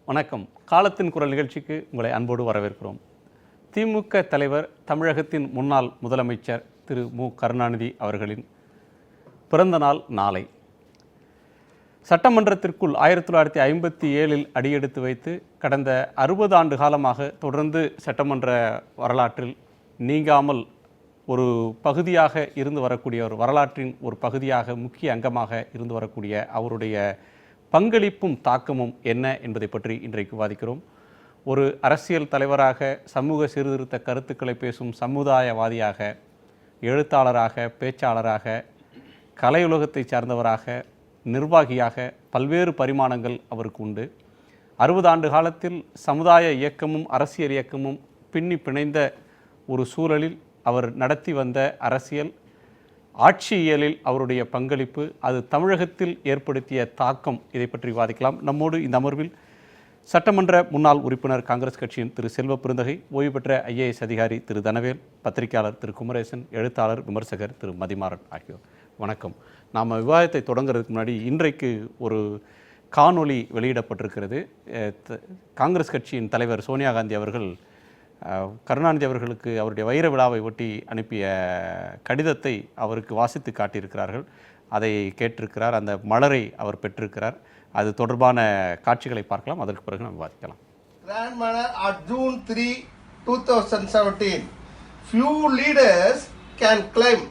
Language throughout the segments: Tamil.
வணக்கம். காலத்தின் குரல் நிகழ்ச்சிக்கு உங்களை அன்போடு வரவேற்கிறோம். திமுக தலைவர், தமிழகத்தின் முன்னாள் முதலமைச்சர் திரு மு கருணாநிதி அவர்களின் பிறந்த நாள் நாளை. சட்டமன்றத்திற்குள் 1957 அடியெடுத்து வைத்து கடந்த 60 ஆண்டு காலமாக தொடர்ந்து சட்டமன்ற வரலாற்றில் நீங்காமல் ஒரு பகுதியாக இருந்து வரக்கூடிய ஒரு வரலாற்றின் ஒரு பகுதியாக முக்கிய அங்கமாக இருந்து வரக்கூடிய அவருடைய பங்களிப்பும் தாக்கமும் என்ன என்பதை பற்றி இன்றைக்கு விவாதிக்கிறோம். ஒரு அரசியல் தலைவராக, சமூக சீர்திருத்த கருத்துக்களை பேசும் சமுதாயவாதியாக, எழுத்தாளராக, பேச்சாளராக, கலையுலகத்தை சார்ந்தவராக, நிர்வாகியாக பல்வேறு பரிமாணங்கள் அவருக்கு உண்டு. 60 ஆண்டு காலத்தில் சமுதாய இயக்கமும் அரசியல் இயக்கமும் பின்னி பிணைந்த ஒரு சூழலில் அவர் நடத்தி வந்த அரசியல், ஆட்சியியலில் அவருடைய பங்களிப்பு, அது தமிழகத்தில் ஏற்படுத்திய தாக்கம், இதை பற்றி விவாதிக்கலாம். நம்மோடு இந்த அமர்வில் சட்டமன்ற முன்னாள் உறுப்பினர், காங்கிரஸ் கட்சியின் திரு செல்வ பெருந்தகை, ஓய்வு பெற்ற IAS அதிகாரி திரு தனவேல், பத்திரிகையாளர் திரு குமரேசன், எழுத்தாளர் விமர்சகர் திரு மதிமாறன் ஆகியோர். வணக்கம். நாம் விவாதத்தை தொடங்குறதுக்கு முன்னாடி இன்றைக்கு ஒரு காணொளி வெளியிடப்பட்டிருக்கிறது. காங்கிரஸ் கட்சியின் தலைவர் சோனியா காந்தி அவர்கள் கருணாநிதி அவர்களுக்கு அவருடைய வைர விழாவை ஒட்டி அனுப்பிய கடிதத்தை அவருக்கு வாசித்து காட்டியிருக்கிறார்கள். அதை கேட்டிருக்கிறார். அந்த மலரை அவர் பெற்றிருக்கிறார். அது தொடர்பான காட்சிகளை பார்க்கலாம். அதற்கு பிறகு நாம் விவாதிக்கலாம். Grand Manor on June 3, 2017. Few leaders can claim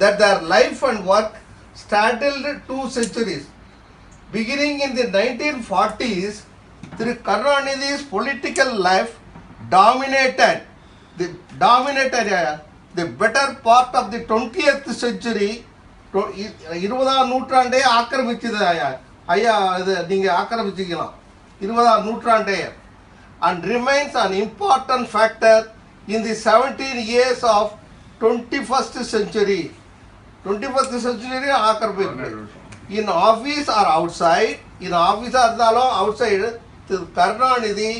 that their life and work straddled 2 centuries. Beginning in the 1940s, Sri Karunanidhi's political life dominated the better part of the 20th century. 20ஆம் நூற்றாண்டே ஆக்கிரமிச்சது ஐயா, இது நீங்க ஆக்கிரமிச்சிக்கலாம் 20ஆம் நூற்றாண்டே, and remains an important factor in the 17 years of 21st century. 21st century ஆக்கிரமிப்பு. In office or outside, in office இருந்தாலும் outside, Karunanidhi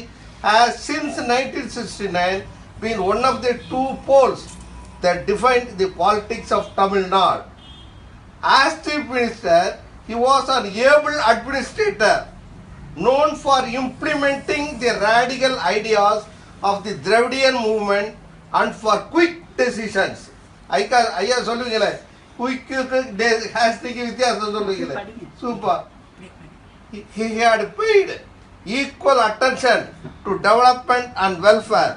has since 1969 been one of the 2 poles that defined the politics of Tamil Nadu. As Chief Minister, he was an able administrator, known for implementing the radical ideas of the Dravidian movement and for quick decisions. ஐயா சொல்லுங்களே, குயிக்கு ஹேஸ்டிக்கு வித்தியாசம் சொல்லுங்களே. Super. He had paid equal attention to development and welfare,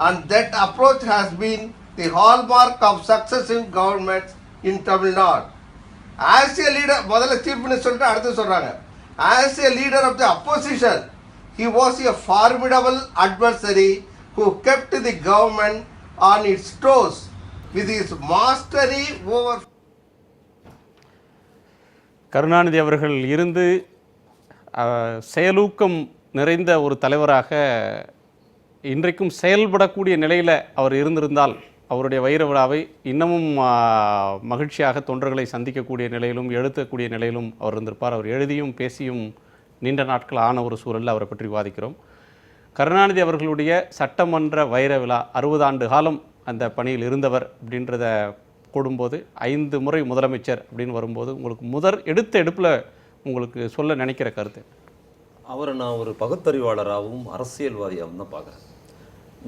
and that approach has been the hallmark of successive governments in Tamil Nadu. As a leader, முதல்ல சீஃப் மினிஸ்டர் அடுத்து சொல்றாங்க, as a leader of the opposition, he was a formidable adversary who kept the government on its toes with his mastery over. Karunanidhi அவர்கள் இருந்து செயலூக்கம் நிறைந்த ஒரு தலைவராக இன்றைக்கும் செயல்படக்கூடிய நிலையில் அவர் இருந்திருந்தால் அவருடைய வைர விழாவை இன்னமும் மகிழ்ச்சியாக தொண்டர்களை சந்திக்கக்கூடிய நிலையிலும் எழுதக்கூடிய நிலையிலும் அவர் இருந்திருப்பார். அவர் எழுதியும் பேசியும் நீண்ட நாட்கள் ஆன ஒரு சூழலில் அவரை பற்றி விவாதிக்கிறோம். கருணாநிதி அவர்களுடைய சட்டமன்ற வைர விழா 60 ஆண்டு காலம் அந்த பணியில் இருந்தவர் அப்படின்றத கூடும்போது, 5 முறை முதலமைச்சர் அப்படின்னு வரும்போது, உங்களுக்கு எடுத்த எடுப்பில் உங்களுக்கு சொல்ல நினைக்கிற கருத்து? அவரை நான் ஒரு பகுத்தறிவாளராகவும் அரசியல்வாதியாகவும் தான் பார்க்குறேன்.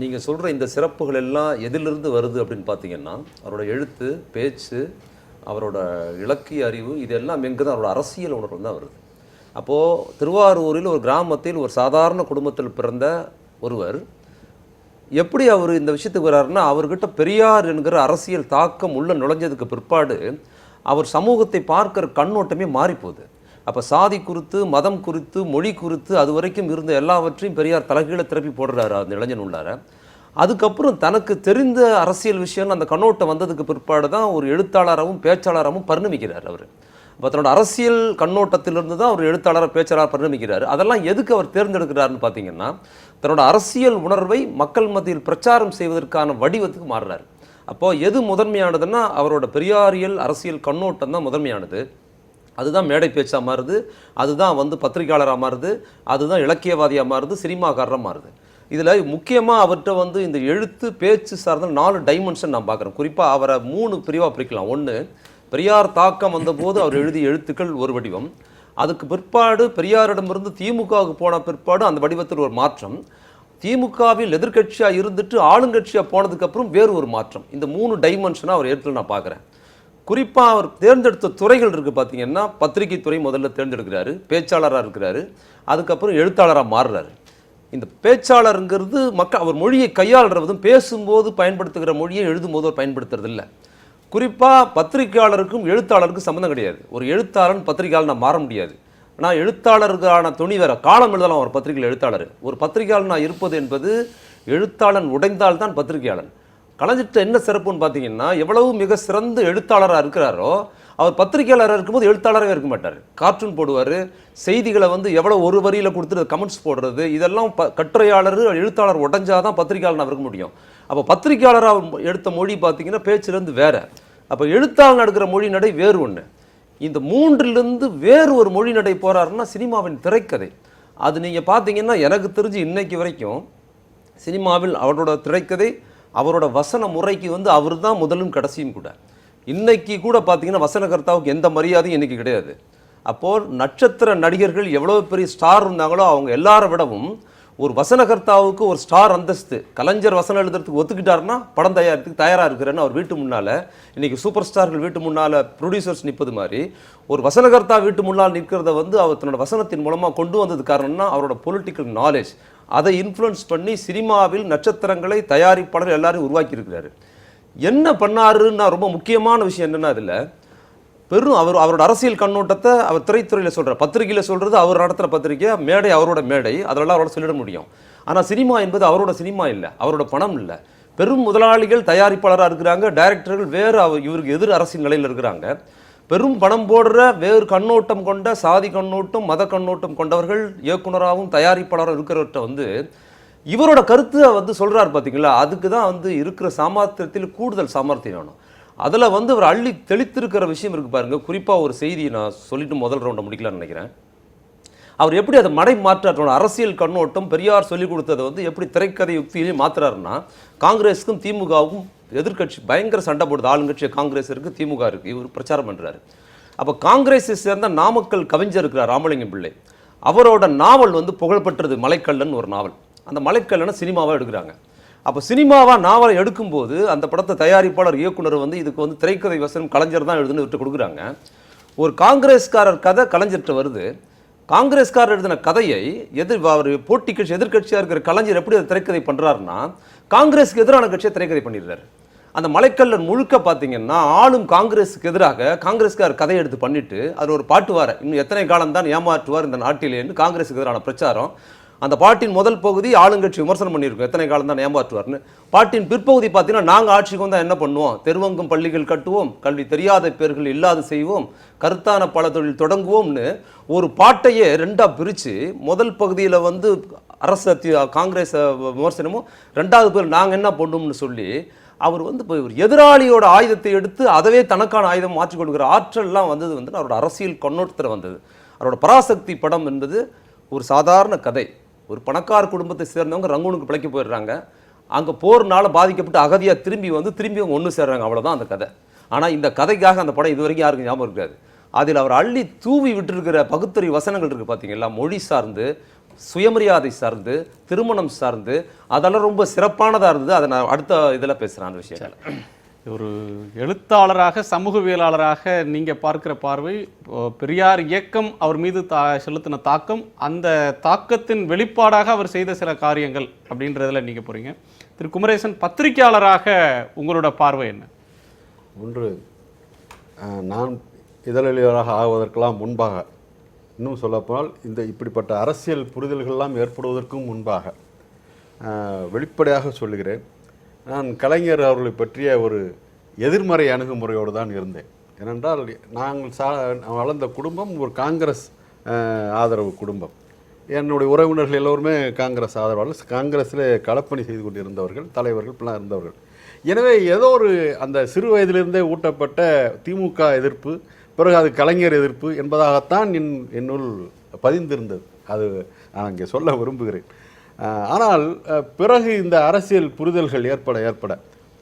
நீங்கள் சொல்கிற இந்த சிறப்புகள் எல்லாம் எதிலிருந்து வருது அப்படின்னு பார்த்தீங்கன்னா, அவரோட எழுத்து, பேச்சு, அவரோட இலக்கிய அறிவு, இதெல்லாம் எங்கே தான் அவரோட அரசியல் உணர்வு தான் வருது. அப்போது திருவாரூரில் ஒரு கிராமத்தில் ஒரு சாதாரண குடும்பத்தில் பிறந்த ஒருவர் எப்படி அவர் இந்த விஷயத்துக்கு வர்றாருன்னா, அவர்கிட்ட பெரியார் என்கிற அரசியல் தாக்கம் உள்ள நுழைஞ்சதுக்கு பிற்பாடு அவர் சமூகத்தை பார்க்குற கண்ணோட்டமே மாறிப்போகுது. அப்போ சாதி குறித்து, மதம் குறித்து, மொழி குறித்து அது வரைக்கும் இருந்த எல்லாவற்றையும் பெரியார் தலைகீழ திருப்பி போடுறாரு அந்த இளைஞன் உள்ளார. அதுக்கப்புறம் தனக்கு தெரிந்த அரசியல் விஷயம் அந்த கண்ணோட்டம் வந்ததுக்கு பிற்பாடு தான் ஒரு எழுத்தாளராகவும் பேச்சாளராகவும் பரிணமிக்கிறார் அவர். அப்போ தன்னோட அரசியல் கண்ணோட்டத்திலிருந்து தான் அவர் எழுத்தாளராக பேச்சாளராக பரிணமிக்கிறார். அதெல்லாம் எதுக்கு அவர் தேர்ந்தெடுக்கிறாருன்னு பார்த்தீங்கன்னா, தன்னோட அரசியல் உணர்வை மக்கள் மத்தியில் பிரச்சாரம் செய்வதற்கான வடிவத்துக்கு மாறுறாரு. அப்போது எது முதன்மையானதுன்னா, அவரோட பெரியாரியல் அரசியல் கண்ணோட்டம் தான் முதன்மையானது. அதுதான் மேடை பேச்சாக மாறுது, அதுதான் பத்திரிகையாளராக மாறுது, அதுதான் இலக்கியவாதியாக மாறுது, சினிமாக்காரராக மாறுது. இதில் முக்கியமாக அவர்கிட்ட இந்த எழுத்து, பேச்சு சார்ந்த 4 டைமென்ஷன் நான் பார்க்குறேன். குறிப்பாக அவரை 3 பிரிவாக பிரிக்கலாம். ஒன்று, பெரியார் தாக்கம் வந்தபோது அவர் எழுதிய எழுத்துக்கள் ஒரு வடிவம், அதுக்கு பிற்பாடு பெரியாரிடமிருந்து திமுகவுக்கு போன பிற்பாடு அந்த வடிவத்தில் ஒரு மாற்றம், திமுகவில் எதிர்க்கட்சியாக இருந்துட்டு ஆளுங்கட்சியாக போனதுக்கப்புறம் வேறு ஒரு மாற்றம். இந்த 3 டைமென்ஷனாக அவர் ஏற்று நான் பார்க்குறேன். குறிப்பாக அவர் தேர்ந்தெடுத்த துறைகள் இருக்குது பார்த்தீங்கன்னா, பத்திரிகை துறை முதல்ல தேர்ந்தெடுக்கிறாரு, பேச்சாளராக இருக்கிறாரு, அதுக்கப்புறம் எழுத்தாளராக மாறுறாரு. இந்த பேச்சாளருங்கிறது அவர் மொழியை கையாளுறதும் பேசும்போது பயன்படுத்துகிற மொழியை எழுதும் போது அவர் பயன்படுத்துறதில்லை. குறிப்பாக பத்திரிகையாளருக்கும் எழுத்தாளருக்கும் சம்மந்தம் கிடையாது. ஒரு எழுத்தாளன் பத்திரிகையாளர் நான் மாற முடியாது. நான் எழுத்தாளருக்கான துணி வேற, காலம் எழுதலாம் ஒரு பத்திரிகையில் எழுத்தாளர். ஒரு பத்திரிகையாளர் நான் இருப்பது என்பது எழுத்தாளன் உடைந்தால் தான் பத்திரிகையாளன். கலைஞர்கிட்ட என்ன சிறப்புன்னு பார்த்தீங்கன்னா, எவ்வளவு மிக சிறந்த எழுத்தாளராக இருக்கிறாரோ அவர் பத்திரிகையாளராக இருக்கும்போது எழுத்தாளராகவே இருக்க மாட்டார். கார்ட்டூன் போடுவார், செய்திகளை எவ்வளோ ஒரு வரியில் கொடுத்துட்டு கமெண்ட்ஸ் போடுறது, இதெல்லாம் கட்டுரையாளர் எழுத்தாளர் உடைஞ்சாதான் பத்திரிகையாளர் இருக்க முடியும். அப்போ பத்திரிகையாளராக எடுத்த மொழி பார்த்தீங்கன்னா பேச்சிலேருந்து வேற. அப்போ எழுத்தாளர் எடுக்கிற மொழி நடை வேறு ஒன்று. இந்த 3லிருந்து வேறு ஒரு மொழி நடை போகிறாருன்னா சினிமாவின் திரைக்கதை. அது நீங்கள் பார்த்தீங்கன்னா எனக்கு தெரிஞ்சு இன்னைக்கு வரைக்கும் சினிமாவில் அவரோட திரைக்கதை, அவரோட வசன முறைக்கு அவர் தான் முதலும் கடைசியும் கூட. இன்னைக்கு கூட பார்த்தீங்கன்னா வசனகர்த்தாவுக்கு எந்த மரியாதையும் இன்னைக்கு கிடையாது. அப்போது நட்சத்திர நடிகர்கள் எவ்வளோ பெரிய ஸ்டார் இருந்தாங்களோ அவங்க எல்லாரை விடவும் ஒரு வசனகர்த்தாவுக்கு ஒரு ஸ்டார் அந்தஸ்து. கலைஞர் வசனம் எழுதுறதுக்கு ஒத்துக்கிட்டாருன்னா படம் தயாரித்துக்கு தயாராக இருக்கிறேன்னு அவர் வீட்டு முன்னால், இன்றைக்கி சூப்பர் ஸ்டார்கள் வீட்டு முன்னால் ப்ரொடியூசர்ஸ் நிற்பது மாதிரி ஒரு வசனகர்த்தா வீட்டு முன்னால் நிற்கிறத அவர் தன்னோட வசனத்தின் மூலமாக கொண்டு வந்தது காரணம்னா அவரோட பொலிட்டிக்கல் நாலேஜ். அதை இன்ஃப்ளூயன்ஸ் பண்ணி சினிமாவில் நட்சத்திரங்களை தயாரிப்பாளர் எல்லாரையும் உருவாக்கியிருக்கிறாரு. என்ன பண்ணாருன்னா ரொம்ப முக்கியமான விஷயம் என்னென்னா, அதில் அவரோட அரசியல் கண்ணோட்டத்தை அவர் திரைத்துறையில் சொல்கிறார். பத்திரிகையில் சொல்கிறது அவர் நடத்துகிற பத்திரிகை, மேடை அவரோட மேடை, அதெல்லாம் அவரோட சொல்லிட முடியும். ஆனால் சினிமா என்பது அவரோட சினிமா இல்லை, அவரோட பணம் இல்லை. பெரும் முதலாளிகள் தயாரிப்பாளராக இருக்கிறாங்க, டைரக்டர்கள் வேறு இவருக்கு எதிர் அரசியல் நிலையில் இருக்கிறாங்க. பெரும் பணம் போடுற வேறு கண்ணோட்டம் கொண்ட சாதி கண்ணோட்டம் மத கண்ணோட்டம் கொண்டவர்கள் இயக்குனராகவும் தயாரிப்பாளராகவும் இருக்கிறவர்கிட்ட இவரோட கருத்தை சொல்கிறார் பார்த்தீங்களா. அதுக்கு தான் இருக்கிற சாமர்த்தியத்தில் கூடுதல் சாமர்த்தியம் வேணும். அதில் அவர் அள்ளி தெளித்திருக்கிற விஷயம் இருக்குது பாருங்கள். குறிப்பாக ஒரு செய்தியை நான் சொல்லிட்டு முதல் ரவுண்டை முடிக்கலான்னு நினைக்கிறேன். அவர் எப்படி அதை மடை மாற்றாற்றோட அரசியல் கண்ணோட்டம் பெரியார் சொல்லிக் கொடுத்ததை எப்படி திரைக்கதை யுக்தியிலையும் மாற்றுறாருன்னா, காங்கிரஸுக்கும் திமுகவுக்கும் எதிர்கட்சி பயங்கர சண்டை போடுது. ஆளுங்கட்சி காங்கிரஸ் இருக்குது, திமுக இருக்குது. இவர் பிரச்சாரம் பண்ணுறாரு. அப்போ காங்கிரஸை சேர்ந்த நாமக்கல் கவிஞர் இருக்கிறார் ராமலிங்கம் பிள்ளை. அவரோட நாவல் புகழ்பெற்றது மலைக்கல்லன் ஒரு நாவல். அந்த மலைக்கல்லனை சினிமாவாக எடுக்கிறாங்க. அப்போ சினிமாவாக நாவலை எடுக்கும்போது அந்த படத்தை தயாரிப்பாளர் இயக்குனர் இதுக்கு திரைக்கதை வசனம் கலைஞர் தான் எழுதுன்னு விட்டு கொடுக்குறாங்க. ஒரு காங்கிரஸ்காரர் கதை கலைஞர்கிட்ட வருது. காங்கிரஸ்காரர் எழுதின கதையை அவர் போட்டி கட்சி எதிர்கட்சியாக இருக்கிற கலைஞர் எப்படி அதை திரைக்கதை பண்ணுறாருன்னா, காங்கிரஸுக்கு எதிரான கட்சியை திரைக்கதை பண்ணிடுறாரு. அந்த மலைக்கல்லன் முழுக்க பார்த்தீங்கன்னா ஆளும் காங்கிரஸுக்கு எதிராக காங்கிரஸ்காரர் கதையை எடுத்து பண்ணிட்டு அது ஒரு பாட்டு வார, இன்னும் எத்தனை காலம் தான் ஏமாற்றுவார் இந்த நாட்டிலேன்னு காங்கிரஸுக்கு எதிரான பிரச்சாரம். அந்த பாட்டின் முதல் பகுதி ஆளுங்கட்சி விமர்சனம் பண்ணியிருக்கோம், எத்தனை காலம் தான் ஏமாற்றுவார்னு. பாட்டின் பிற்பகுதி பார்த்தீங்கன்னா, நாங்கள் ஆட்சிக்கு வந்தால் என்ன பண்ணுவோம், தெருவங்கும் பள்ளிகள் கட்டுவோம், கல்வி தெரியாத பேர்கள் இல்லாது செய்வோம், கருத்தான பல தொழில் தொடங்குவோம்னு ஒரு பாட்டையே 2ஆக பிரித்து முதல் பகுதியில் அரசு காங்கிரஸ் விமர்சனமும், 2வது பேர் நாங்கள் என்ன பண்ணுவோம்னு சொல்லி அவர் ஒரு எதிராளியோட ஆயுதத்தை எடுத்து அதவே தனக்கான ஆயுதம் மாற்றி கொடுக்குற ஆற்றல்லாம் வந்தது அவரோட அரசியல் கண்ணோட்டத்தில் வந்தது. அவரோட பராசக்தி படம் என்பது ஒரு சாதாரண கதை. ஒரு பணக்கார குடும்பத்தை சேர்ந்தவங்க ரங்கூனுக்கு பிழைக்க போயிடுறாங்க. அங்கே போர்னால பாதிக்கப்பட்டு அகதியாக திரும்பி அவங்க ஒன்று சேர்றாங்க. அவ்வளோதான் அந்த கதை. ஆனால் இந்த கதைக்காக அந்த படம் இது வரைக்கும் யாருக்கும் ஞாபகம் இருக்காது. அதில் அவர் அள்ளி தூவி விட்டுருக்கிற பகுத்தறி வசனங்கள் இருக்குது பார்த்தீங்களா, மொழி சார்ந்து, சுயமரியாதை சார்ந்து, திருமணம் சார்ந்து, அதெல்லாம் ரொம்ப சிறப்பானதாக இருந்தது. அதை நான் அடுத்த இதில் பேசுகிறேன் அந்த விஷயத்தில். ஒரு எழுத்தாளராக சமூகவியலாளராக நீங்கள் பார்க்குற பார்வை, பெரியார் இயக்கம் அவர் மீது செலுத்தின தாக்கம், அந்த தாக்கத்தின் வெளிப்பாடாக அவர் செய்த சில காரியங்கள் அப்படின்றதில் நீங்கள் போகிறீங்க. திரு குமரேசன், பத்திரிகையாளராக உங்களோட பார்வை என்ன? ஒன்று, நான் இதழியலாளராக ஆவதற்கெல்லாம் முன்பாக, இன்னும் சொல்லப்போனால் இப்படிப்பட்ட அரசியல் புரிதல்கள்லாம் ஏற்படுவதற்கும் முன்பாக வெளிப்படையாக சொல்லுகிறேன், நான் கலைஞர் அவர்களை பற்றிய ஒரு எதிர்மறை அணுகுமுறையோடு தான் இருந்தேன். ஏனென்றால் நாங்கள் வளர்ந்த குடும்பம் ஒரு காங்கிரஸ் ஆதரவு குடும்பம். என்னுடைய உறவினர்கள் எல்லோருமே காங்கிரஸ் ஆதரவாளர், காங்கிரஸில் களப்பணி செய்து கொண்டிருந்தவர்கள், தலைவர்கள் இப்படிலாம் இருந்தவர்கள். எனவே ஏதோ ஒரு அந்த சிறு வயதிலிருந்தே ஊட்டப்பட்ட திமுக எதிர்ப்பு, பிறகு அது கலைஞர் எதிர்ப்பு என்பதாகத்தான் என்னுள் பதிந்திருந்தது. அது நான் இங்கே சொல்ல விரும்புகிறேன். ஆனால் பிறகு இந்த அரசியல் புரிதல்கள் ஏற்பட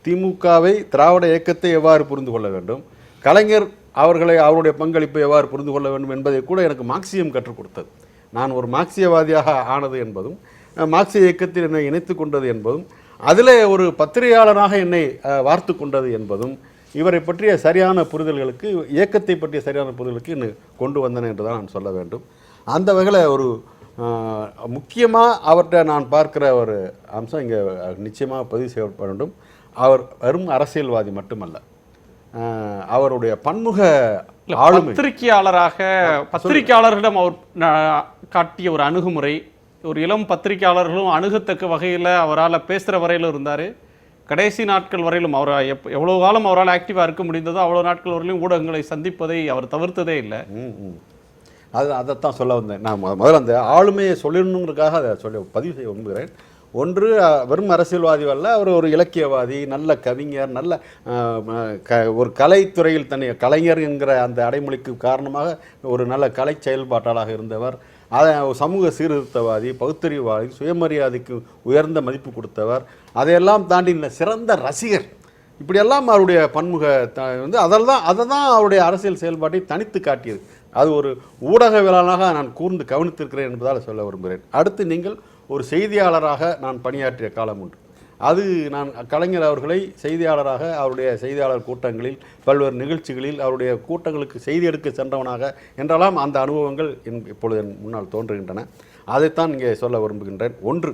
திமுகவை, திராவிட இயக்கத்தை எவ்வாறு புரிந்து கொள்ள வேண்டும், கலைஞர் அவருடைய பங்களிப்பை எவ்வாறு புரிந்து கொள்ள வேண்டும் என்பதை கூட எனக்கு மார்க்சியம் கற்றுக் கொடுத்தது. நான் ஒரு மார்க்சியவாதியாக ஆனது என்பதும் மார்க்சிய இயக்கத்தில் என்னை இணைத்து கொண்டது என்பதும் அதில் ஒரு பத்திரிகையாளராக என்னை வார்த்து கொண்டது என்பதும் இவரை பற்றிய சரியான புரிதல்களுக்கு, இயக்கத்தை பற்றிய சரியான புரிதலுக்கு இன்னும் கொண்டு வந்தன என்று தான் நான் சொல்ல வேண்டும். அந்த வகையில் ஒரு முக்கியமாக அவர்கிட்ட நான் பார்க்கிற ஒரு அம்சம் இங்கே நிச்சயமாக பதிவு செய்யப்பட வேண்டும். அவர் வெறும் அரசியல்வாதி மட்டுமல்ல, அவருடைய பன்முக ஆளுமை. பத்திரிகையாளர்களிடம் அவர் காட்டிய ஒரு அணுகுமுறை, ஒரு இளம் பத்திரிகையாளர்களும் அணுகத்தக்க வகையில் அவரால் பேசுகிற வரையிலும் இருந்தார். கடைசி நாட்கள் வரையிலும் அவர் எவ்வளோ காலம் அவரால் ஆக்டிவாக இருக்க முடிந்ததோ அவ்வளோ நாட்கள் வரையிலும் ஊடகங்களை சந்திப்பதை அவர் தவிர்த்ததே இல்லை. அதைத்தான் சொல்ல வந்தேன். நான் முதல்ல அந்த ஆளுமையை சொல்லணுங்கிறதுக்காக அதை பதிவு செய்ய விரும்புகிறேன். ஒன்று, வெறும் அரசியல்வாதி அல்ல, அவர் ஒரு இலக்கியவாதி, நல்ல கவிஞர், நல்ல ஒரு கலைத்துறையில் தன்னை கலைஞர் என்கிற அந்த அடைமொழிக்கு காரணமாக ஒரு நல்ல கலை செயல்பாட்டாளராக இருந்தவர். அதை சமூக சீர்திருத்தவாதி, பகுத்தறிவாதி, சுயமரியாதைக்கு உயர்ந்த மதிப்பு கொடுத்தவர். அதையெல்லாம் தாண்டி சிறந்த ரசிகர். இப்படியெல்லாம் அவருடைய பன்முக அதை தான் அவருடைய அரசியல் செயல்பாட்டை தனித்து காட்டியது. அது ஒரு ஊடகவியலாளராக நான் கூர்ந்து கவனித்திருக்கிறேன் என்பதால் சொல்ல விரும்புகிறேன். அடுத்து, நீங்கள் ஒரு செய்தியாளராக நான் பணியாற்றிய காலம் உண்டு. அது நான் கலைஞர் அவர்களை செய்தியாளராக அவருடைய செய்தியாளர் கூட்டங்களில், பல்வேறு நிகழ்ச்சிகளில் அவருடைய கூட்டங்களுக்கு செய்தி எடுக்க சென்றவனாக என்றெல்லாம் அந்த அனுபவங்கள் இப்பொழுது என் முன்னால் தோன்றுகின்றன. அதைத்தான் இங்கே சொல்ல விரும்புகின்றேன். ஒன்று,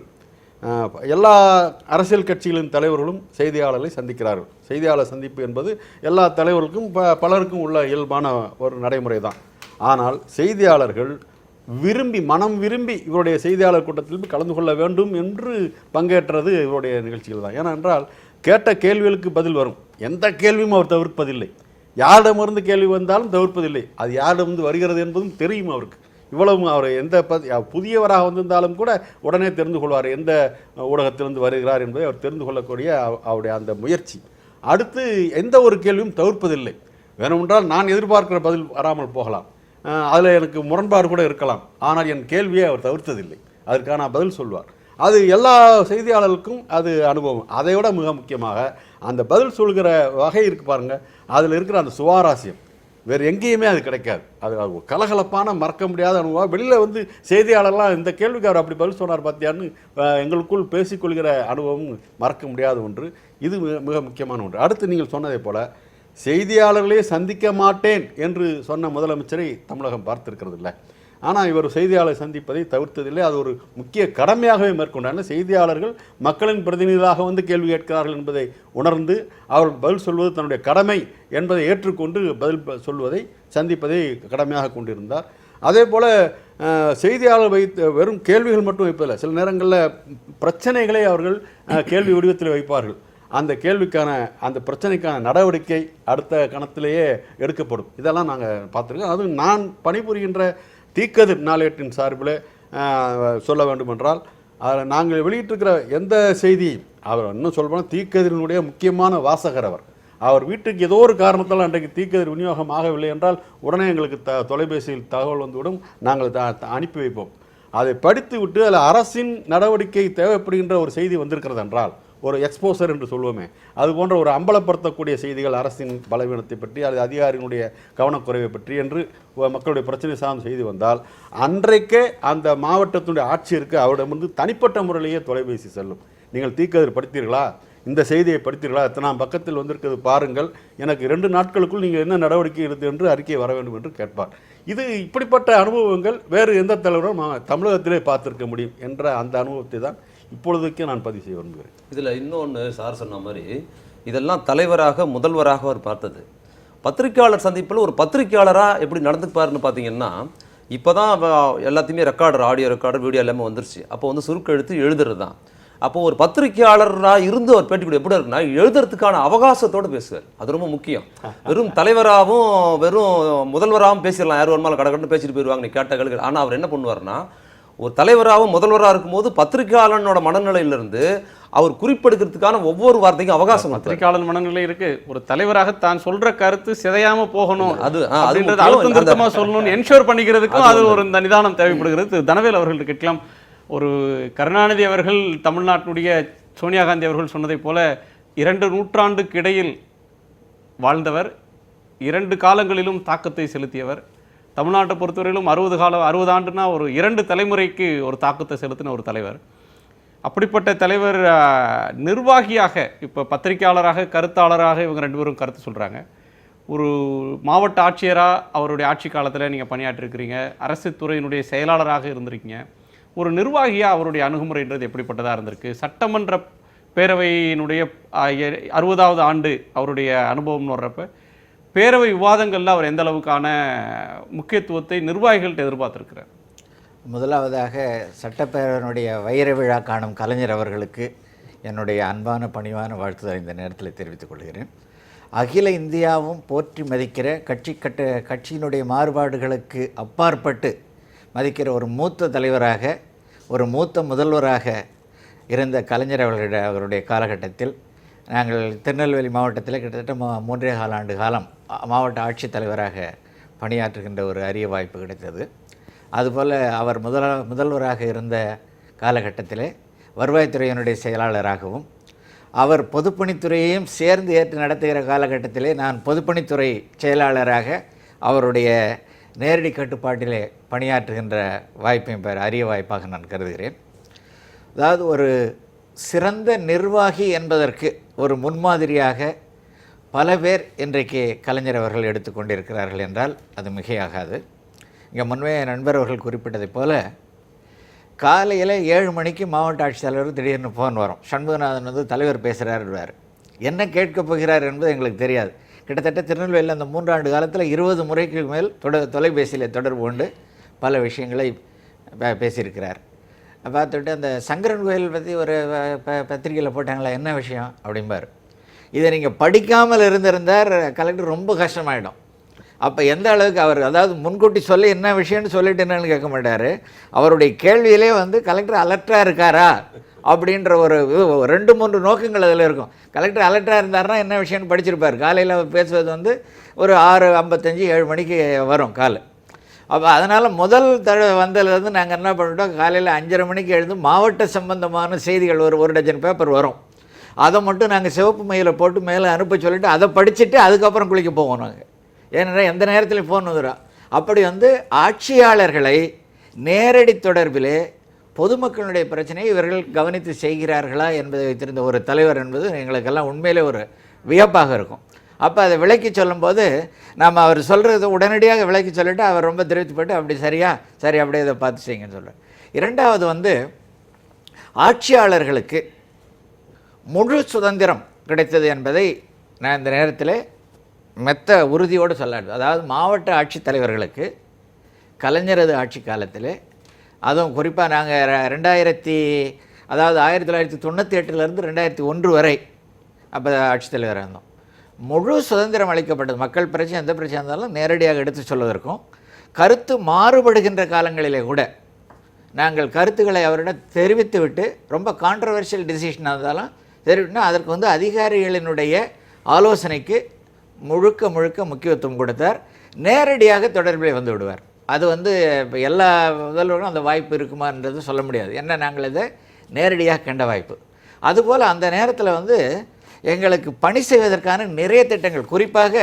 எல்லா அரசியல் கட்சிகளின் தலைவர்களும் செய்தியாளர்களை சந்திக்கிறார்கள். செய்தியாளர் சந்திப்பு என்பது எல்லா தலைவர்களுக்கும் பலருக்கும் உள்ள இயல்பான ஒரு நடைமுறை தான். ஆனால் செய்தியாளர்கள் மனம் விரும்பி இவருடைய செய்தியாளர் கூட்டத்தில் கலந்து கொள்ள வேண்டும் என்று பங்கேற்றது இவருடைய நிகழ்ச்சிகள் தான். ஏனென்றால் கேட்ட கேள்விகளுக்கு பதில் வரும். எந்த கேள்வியும் அவர் தவிர்ப்பதில்லை. யாரிடமிருந்து கேள்வி வந்தாலும் தவிர்ப்பதில்லை. அது யாரிடமிருந்து வருகிறது என்பதும் தெரியும் அவருக்கு. இவ்வளவும் அவர் புதியவராக வந்திருந்தாலும் கூட உடனே தெரிந்து கொள்வார் எந்த ஊடகத்திலிருந்து வருகிறார் என்பதை அவர் தெரிந்து கொள்ளக்கூடிய அவருடைய அந்த முயற்சி. அடுத்து, எந்த ஒரு கேள்வியும் தவிர்ப்பதில்லை. வேணுமென்றால் நான் எதிர்பார்க்கிற பதில் வராமல் போகலாம், அதில் எனக்கு முரண்பாடு கூட இருக்கலாம், ஆனால் என் கேள்வியை அவர் தவிர்த்ததில்லை. அதற்கான பதில் சொல்வார். அது எல்லா செய்தியாளர்களுக்கும் அது அனுபவம். அதை விட மிக முக்கியமாக அந்த பதில் சொல்கிற வகை இருக்கு பாருங்க, அதில் இருக்கிற அந்த சுவாரஸ்யம் வேறு எங்கேயுமே அது கிடைக்காது. அது கலகலப்பான மறக்க முடியாத அனுபவம். வெளியில் செய்தியாளர்லாம் இந்த கேள்விக்கு அவர் அப்படி பதில் சொன்னார் பார்த்தியான்னு எங்களுக்குள் பேசிக்கொள்கிற அனுபவம் மறக்க முடியாத ஒன்று. இது மிக முக்கியமான ஒன்று. அடுத்து, நீங்கள் சொன்னதை போல செய்தியாளர்களே சந்திக்க மாட்டேன் என்று சொன்ன முதலமைச்சரை தமிழகம் பார்த்திருக்கிறது இல்லை. ஆனால் இவர் செய்தியாளரை சந்திப்பதை தவிர்த்ததில்லை. அது ஒரு முக்கிய கடமையாகவே மேற்கொண்டார். செய்தியாளர்கள் மக்களின் பிரதிநிதிகளாக கேள்வி கேட்கிறார்கள் என்பதை உணர்ந்து அவர் பதில் சொல்வது தன்னுடைய கடமை என்பதை ஏற்றுக்கொண்டு பதில் சொல்வதை, சந்திப்பதை கடமையாக கொண்டிருந்தார். அதே போல் செய்தியாளர் வெறும் கேள்விகள் மட்டும் வைப்பதில்லை, சில நேரங்களில் பிரச்சனைகளை அவர்கள் கேள்வி வடிவத்தில் வைப்பார்கள். அந்த கேள்விக்கான, அந்த பிரச்சனைக்கான நடவடிக்கை அடுத்த கணத்திலேயே எடுக்கப்படும். இதெல்லாம் நாங்கள் பார்த்துருக்கோம். அதுவும் நான் பணிபுரிகின்ற தீக்கதிர் நாளேட்டின் சார்பில் சொல்ல வேண்டுமென்றால், அதில் நாங்கள் வெளியிட்டிருக்கிற எந்த செய்தியும், அவர் இன்னும் சொல்லப்போனால் தீக்கதிரினுடைய முக்கியமான வாசகர் அவர் வீட்டுக்கு ஏதோ ஒரு காரணத்தால் அன்றைக்கு தீக்கதிர் விநியோகம் ஆகவில்லை என்றால் உடனே எங்களுக்கு தொலைபேசியில் தகவல் வந்துவிடும். நாங்கள் அனுப்பி வைப்போம். அதை படித்து விட்டு அதில் அரசின் நடவடிக்கை தேவைப்படுகின்ற ஒரு செய்தி வந்திருக்கிறது என்றால், ஒரு எக்ஸ்போசர் என்று சொல்லுவோமே, அது போன்ற ஒரு அம்பலப்படுத்தக்கூடிய செய்திகள், அரசின் பலவீனத்தை பற்றி, அது அதிகாரியினுடைய கவனக்குறைவை பற்றி என்று மக்களுடைய பிரச்சனை சார்ந்த செய்தி வந்தால், அன்றைக்கே அந்த மாவட்டத்தினுடைய ஆட்சியருக்கு அவரிடமிருந்து தனிப்பட்ட முறையிலேயே தொலைபேசி செல்லும். நீங்கள் தீக்கதிர் படித்தீர்களா, இந்த செய்தியை படித்தீர்களா, எத்தனாம் பக்கத்தில் வந்திருக்கிறது பாருங்கள், எனக்கு 2 நாட்களுக்குள் நீங்கள் என்ன நடவடிக்கை எடுத்து என்று அறிக்கை வர வேண்டும் என்று கேட்பார். இது இப்படிப்பட்ட அனுபவங்கள் வேறு எந்த தலைவரும் தமிழகத்திலே பார்த்திருக்க முடியும் என்ற அந்த அனுபவத்தை தான் இப்பொழுதுக்கே நான் பதிவு செய்ய விரும்புகிறேன். இதில் இன்னொன்று சார் சொன்ன மாதிரி, இதெல்லாம் தலைவராக முதல்வராக அவர் பார்த்தது. பத்திரிகையாளர் சந்திப்பில் ஒரு பத்திரிகையாளராக எப்படி நடந்துப்பாருன்னு பார்த்தீங்கன்னா, இப்போ தான் எல்லாத்தையுமே ரெக்கார்டர், ஆடியோ ரெக்கார்டர், வீடியோ எல்லாமே வந்துருச்சு. அப்போ சுருக்க எழுத்து எழுதுறது தான். அப்போது ஒரு பத்திரிகையாளராக இருந்து அவர் பேட்டி கூட எப்படி இருக்குன்னா, எழுதுறதுக்கான அவகாசத்தோடு பேசுவார். அது ரொம்ப முக்கியம். வெறும் தலைவராகவும் வெறும் முதல்வராகவும் பேசிடலாம், யார் வருமானம் கடற்கன்னு பேசிட்டு போயிடுவாங்க நீ கேட்ட கேள்வி. ஆனால் அவர் என்ன பண்ணுவார்னா, ஒரு தலைவராகவும் முதல்வராக இருக்கும்போது பத்திரிகையாளனோட மனநிலையிலிருந்து அவர் குறிப்பெடுக்கிறதுக்கான ஒவ்வொரு வார்த்தைக்கும் அவகாசம். பத்திரிகையாளர் மனநிலை இருக்கு. ஒரு தலைவராக தான் சொல்ற கருத்து சிதையாம போகணும், அழுத்தமா சொல்லணும்னு என்ஷோர் பண்ணிக்கிறதுக்கும் அது ஒரு நிதானம் தேவைப்படுகிறது. தனவேல் அவர்கள் கேட்கலாம், ஒரு கருணாநிதி அவர்கள் தமிழ்நாட்டுடைய சோனியா காந்தி அவர்கள் சொன்னதை போல 2 நூற்றாண்டுக்கு இடையில் வாழ்ந்தவர், 2 காலங்களிலும் தாக்கத்தை செலுத்தியவர். தமிழ்நாட்டை பொறுத்தவரையிலும் 60 ஆண்டுனா ஒரு 2 தலைமுறைக்கு ஒரு தாக்கத்தை செலுத்தின ஒரு தலைவர். அப்படிப்பட்ட தலைவர் நிர்வாகியாக, இப்போ பத்திரிகையாளராக, கருத்தாளராக இவங்க 2 பேரும் கருத்து சொல்கிறாங்க. ஒரு மாவட்ட ஆட்சியராக அவருடைய ஆட்சி காலத்தில் நீங்கள் பணியாற்றிருக்கிறீங்க, அரசு துறையினுடைய செயலாளராக இருந்திருக்கீங்க. ஒரு நிர்வாகியாக அவருடைய அணுகுமுறைன்றது எப்படிப்பட்டதாக இருந்திருக்கு? சட்டமன்ற பேரவையினுடைய 60வது ஆண்டு அவருடைய அனுபவம்னு வர்றப்ப பேரவை விவாதங்களில் அவர் எந்த அளவுக்கான முக்கியத்துவத்தை நிர்வாகிகள்கிட்ட எதிர்பார்த்துருக்கிறார்? முதலாவதாக சட்டப்பேரவையினுடைய வைர விழா காணும் கலைஞர் அவர்களுக்கு என்னுடைய அன்பான பணிவான வாழ்த்துதலை இந்த நேரத்தில் தெரிவித்துக் கொள்கிறேன். அகில இந்தியாவும் போற்றி மதிக்கிற கட்சியினுடைய மாறுபாடுகளுக்கு அப்பாற்பட்டு மதிக்கிற ஒரு மூத்த தலைவராக, ஒரு மூத்த முதல்வராக இருந்த கலைஞர் அவருடைய காலகட்டத்தில் நாங்கள் திருநெல்வேலி மாவட்டத்தில் கிட்டத்தட்ட 3.25 ஆண்டு காலம் மாவட்ட ஆட்சித்தலைவராக பணியாற்றுகின்ற ஒரு அரிய வாய்ப்பு கிடைத்தது. அதுபோல் அவர் முதல்வராக இருந்த காலகட்டத்தில் வருவாய்த்துறையினுடைய செயலாளராகவும், அவர் பொதுப்பணித்துறையையும் சேர்ந்து ஏற்று நடத்துகிற காலகட்டத்திலே நான் பொதுப்பணித்துறை செயலாளராக அவருடைய நேரடி கட்டுப்பாட்டிலே பணியாற்றுகின்ற வாய்ப்பையும் அரிய வாய்ப்பாக நான் கருதுகிறேன். அதாவது ஒரு சிறந்த நிர்வாகி என்பதற்கு ஒரு முன்மாதிரியாக பல பேர் இன்றைக்கு கலைஞர் அவர்கள் எடுத்துக்கொண்டிருக்கிறார்கள் என்றால் அது மிகையாகாது. இங்கே முன்பே நண்பர் அவர்கள் குறிப்பிட்டதைப் போல காலையில் 7 மணிக்கு மாவட்ட ஆட்சித்தலைவர் திடீர்னு ஃபோன் வரும். சண்முகநாதன் வந்து தலைவர் பேசுகிறாருவார். என்ன கேட்கப் போகிறார் என்பது எங்களுக்கு தெரியாது. கிட்டத்தட்ட திருநெல்வேலியில் அந்த 3 ஆண்டு காலத்தில் 20 முறைக்கு மேல் தொலைபேசியில் தொடர்பு கொண்டு பல விஷயங்களை பேசியிருக்கிறார். பார்த்துட்டு அந்த சங்கரன் கோயில் பற்றி ஒரு பத்திரிகையில் போட்டாங்களா, என்ன விஷயம் அப்படிம்பார். இதை நீங்கள் படிக்காமல் இருந்திருந்தார் கலெக்டர் ரொம்ப கஷ்டமாயிடும். அப்போ எந்த அளவுக்கு அவர், அதாவது முன்கூட்டி சொல்லி என்ன விஷயம்னு சொல்லிட்டு என்னன்னு கேட்க மாட்டார். அவருடைய கேள்வியிலே வந்து கலெக்டர் அலர்ட்டாக இருக்காரா அப்படின்ற ஒரு 2-3 நோக்கங்கள் அதில் இருக்கும். கலெக்டர் அலர்ட்டாக இருந்தார்னா என்ன விஷயம்னு படிச்சிருப்பார். காலையில் பேசுவது வந்து ஒரு 6:55 7 மணிக்கு வரும் கால். அப்போ அதனால் முதல் தடவை வந்ததுலேருந்து நாங்கள் என்ன பண்ணிட்டோம், காலையில் 5:30 மணிக்கு எழுந்து மாவட்ட சம்பந்தமான செய்திகள் ஒரு டஜன் பேப்பர் வரும். அதை மட்டும் நாங்கள் சிவப்பு மையில் போட்டு மேலே அனுப்ப சொல்லிவிட்டு அதை படிச்சுட்டு அதுக்கப்புறம் குளிக்க போவோம் நாங்கள். ஏன்னா எந்த நேரத்தில் ஃபோன் வந்துடும். அப்படி வந்து ஆட்சியாளர்களை நேரடி தொடர்பிலே பொதுமக்களுடைய பிரச்சனையை இவர்கள் கவனித்து செய்கிறார்களா என்பதை வைத்திருந்த ஒரு தலைவர் என்பது எங்களுக்கெல்லாம் உண்மையிலே ஒரு வியப்பாக இருக்கும். அப்போ அதை விளக்கி சொல்லும்போது நம்ம அவர் சொல்கிறது உடனடியாக விளக்கி சொல்லிவிட்டு அவர் ரொம்ப திருப்திப்பட்டு அப்படி சரி அப்படியே இதை பார்த்து செய்யுங்கன்னு சொல்கிறார். இரண்டாவது வந்து ஆட்சியாளர்களுக்கு முழு சுதந்திரம் கிடைத்தது என்பதை நான் இந்த நேரத்தில் மெத்த உறுதியோடு சொல்லாது. அதாவது மாவட்ட ஆட்சித்தலைவர்களுக்கு கலைஞரது ஆட்சி காலத்தில், அதுவும் குறிப்பாக நாங்கள் 1998 2001 வரை அப்போ ஆட்சித்தலைவராக இருந்தோம். முழு சுதந்திரம் அளிக்கப்பட்டது. மக்கள் பிரச்சனை எந்த பிரச்சனை இருந்தாலும் நேரடியாக எடுத்து சொல்வதற்கும், கருத்து மாறுபடுகின்ற காலங்களிலே கூட நாங்கள் கருத்துக்களை அவரிடம் தெரிவித்து விட்டு, ரொம்ப கான்ட்ரவர்ஷியல் டிசிஷனாக இருந்தாலும் தெரிவிட்டுனா அதற்கு வந்து அதிகாரிகளினுடைய ஆலோசனைக்கு முழுக்க முக்கியத்துவம் கொடுத்தார். நேரடியாக தொடர்பில் வந்து விடுவார். அது வந்து இப்போ எல்லா முதல்வர்களும் அந்த வாய்ப்பு இருக்குமான்றது சொல்ல முடியாது. ஏன்னா நாங்கள் இதை நேரடியாக கண்ட வாய்ப்பு. அதுபோல் அந்த நேரத்தில் வந்து எங்களுக்கு பணி செய்வதற்கான நிறைய திட்டங்கள், குறிப்பாக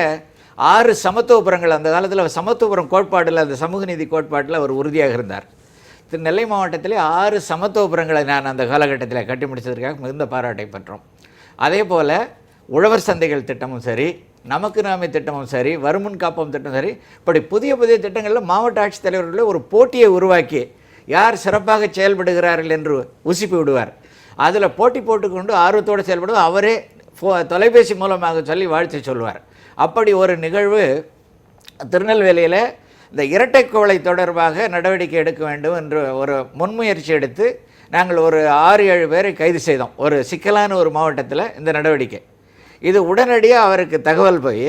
6 சமத்துவபுரங்கள், அந்த காலத்தில் சமத்துவபுரம் கோட்பாடில், அந்த சமூக நீதி கோட்பாட்டில் அவர் உறுதியாக இருந்தார். நெல்லை மாவட்டத்திலே 6 சமத்துவபுரங்களை நான் அந்த காலகட்டத்தில் கட்டி முடித்ததற்காக மிகுந்த பாராட்டை பெற்றோம். அதே போல் உழவர் சந்தைகள் திட்டமும் சரி, நமக்கு நாமே திட்டமும் சரி, வருமுன் காப்போம் திட்டம் சரி, இப்படி புதிய திட்டங்களில் மாவட்ட ஆட்சித்தலைவர்களே ஒரு போட்டியை உருவாக்கி யார் சிறப்பாக செயல்படுகிறார்கள் என்று உசிப்பி விடுவார். அதில் போட்டி போட்டுக்கொண்டு ஆர்வத்தோடு செயல்படுவது அவரே தொலைபேசி மூலமாக சொல்லி வாழ்த்து சொல்வார். அப்படி ஒரு நிகழ்வு திருநெல்வேலியில் இந்த இரட்டை குவளை தொடர்பாக நடவடிக்கை எடுக்க வேண்டும் என்று ஒரு முன்முயற்சி எடுத்து நாங்கள் ஒரு 6-7 பேரை கைது செய்தோம். ஒரு சிக்கலான ஒரு மாவட்டத்தில் இந்த நடவடிக்கை. இது உடனடியாக அவருக்கு தகவல் போய்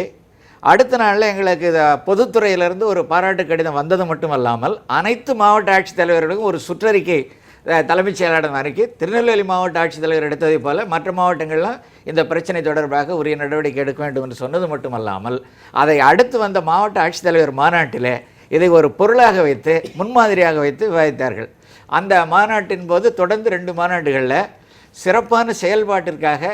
அடுத்த நாளில் எங்களுக்கு பொதுத்துறையிலிருந்து ஒரு பாராட்டு கடிதம் வந்தது மட்டுமல்லாமல் அனைத்து மாவட்ட ஆட்சித்தலைவர்களுக்கும் ஒரு சுற்றறிக்கை தலைமைச் செயலாளர் அறிக்கை திருநெல்வேலி மாவட்ட ஆட்சித்தலைவர் எடுத்ததை போல மற்ற மாவட்டங்கள்லாம் இந்த பிரச்சனை தொடர்பாக உரிய நடவடிக்கை எடுக்க வேண்டும் என்று சொன்னது மட்டுமல்லாமல் அதை அடுத்து வந்த மாவட்ட ஆட்சித்தலைவர் மாநாட்டில் இதை ஒரு பொருளாக வைத்து முன்மாதிரியாக வைத்து விவாதித்தார்கள். அந்த மாநாட்டின் போது தொடர்ந்து 2 மாநாடுகளில் சிறப்பான செயல்பாட்டிற்காக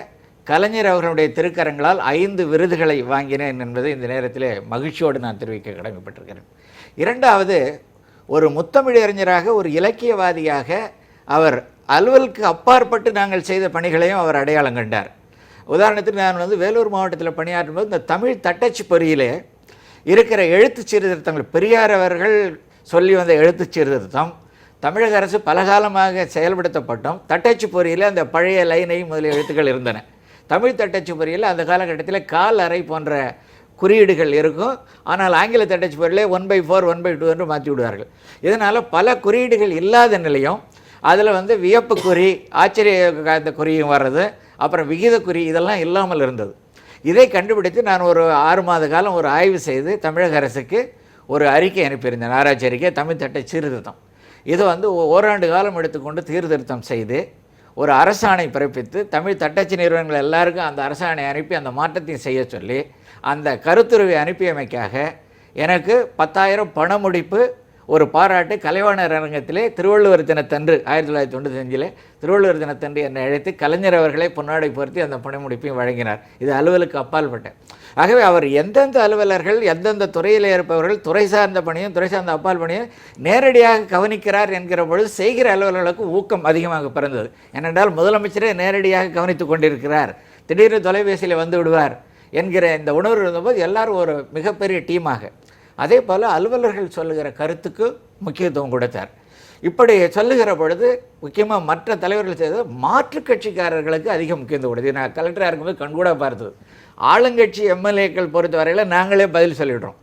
கலைஞர் அவர்களுடைய திருக்கரங்களால் 5 விருதுகளை வாங்கினேன் என்பதை இந்த நேரத்தில் மகிழ்ச்சியோடு நான் தெரிவிக்க கடமைப்பட்டிருக்கிறேன். இரண்டாவது, ஒரு முத்தமிழறிஞராக, ஒரு இலக்கியவாதியாக அவர் அலுவலுக்கு அப்பாற்பட்டு நாங்கள் செய்த பணிகளையும் அவர் அடையாளம் கண்டார். உதாரணத்துக்கு நான் வேலூர் மாவட்டத்தில் பணியாற்றும் போது இந்த தமிழ் தட்டச்சு பொறியிலே இருக்கிற எழுத்து சீர்திருத்தங்கள், பெரியார் அவர்கள் சொல்லி வந்த எழுத்து சீர்திருத்தம் தமிழக அரசு பலகாலமாக செயல்படுத்தப்பட்டோம். தட்டச்சு பொறியில் அந்த பழைய லைனை முதலிய எழுத்துக்கள் இருந்தன. தமிழ் தட்டச்சு பொறியில் அந்த காலகட்டத்தில் கால் அறை போன்ற குறியீடுகள் இருக்கும். ஆனால் ஆங்கில தட்டச்சு பொறியிலே 1/4 1/2 என்று மாற்றி விடுவார்கள். இதனால் பல குறியீடுகள் இல்லாத நிலையும் அதில் வியப்பு குறி, ஆச்சரிய அந்த குறியும் வர்றது, அப்புறம் விகித குறி, இதெல்லாம் இல்லாமல் இருந்தது. இதை கண்டுபிடித்து நான் ஒரு 6 மாத காலம் ஒரு ஆய்வு செய்து தமிழக அரசுக்கு ஒரு அறிக்கை அனுப்பியிருந்தேன், ஆராய்ச்சி அறிக்கை, தமிழ் தட்டச்சு சீர்திருத்தம். இதை ஓராண்டு காலம் எடுத்துக்கொண்டு சீர்திருத்தம் செய்து ஒரு அரசாணை பிறப்பித்து தமிழ் தட்டச்சு நிறுவனங்கள் எல்லாருக்கும் அந்த அரசாணை அனுப்பி அந்த மாற்றத்தையும் செய்ய சொல்லி அந்த கருத்துருவை அனுப்பியமைக்காக எனக்கு 10,000 பண முடிப்பு, ஒரு பாராட்டு கலைவாணர் அரங்கத்திலே திருவள்ளுவர் தினத்தன்று 1995 திருவள்ளுவர் தினத்தன்று என்னை அழைத்து கலைஞர் அவர்களை பொன்னாடை பொருத்தி அந்த பணிமுடிப்பையும் வழங்கினார். இது அலுவலுக்கு அப்பால்பட்ட. ஆகவே அவர் எந்தெந்த அலுவலர்கள், எந்தெந்த துறையில் இருப்பவர்கள் துறை சார்ந்த பணியும் துறை சார்ந்த அப்பால் பணியும் நேரடியாக கவனிக்கிறார் என்கிற பொழுது செய்கிற அலுவலர்களுக்கு ஊக்கம் அதிகமாக பிறந்தது. ஏனென்றால் முதலமைச்சரே நேரடியாக கவனித்து கொண்டிருக்கிறார், திடீர்னு தொலைபேசியில் வந்து விடுவார் என்கிற இந்த உணர்வு இருந்தபோது எல்லாரும் ஒரு மிகப்பெரிய டீமாக. அதே போல் அலுவலர்கள் சொல்லுகிற கருத்துக்கு முக்கியத்துவம் கொடுத்தார். இப்படி சொல்லுகிற பொழுது முக்கியமாக மற்ற தலைவர்கள் செய்தது மாற்றுக் கட்சிக்காரர்களுக்கு அதிக முக்கியத்துவம் கொடுத்து, நான் கலெக்டராக இருக்கும்போது கண்கூட பார்த்தது. ஆளுங்கட்சி எம்எல்ஏக்கள் பொறுத்தவரையில் நாங்களே பதில் சொல்லிவிடுறோம்.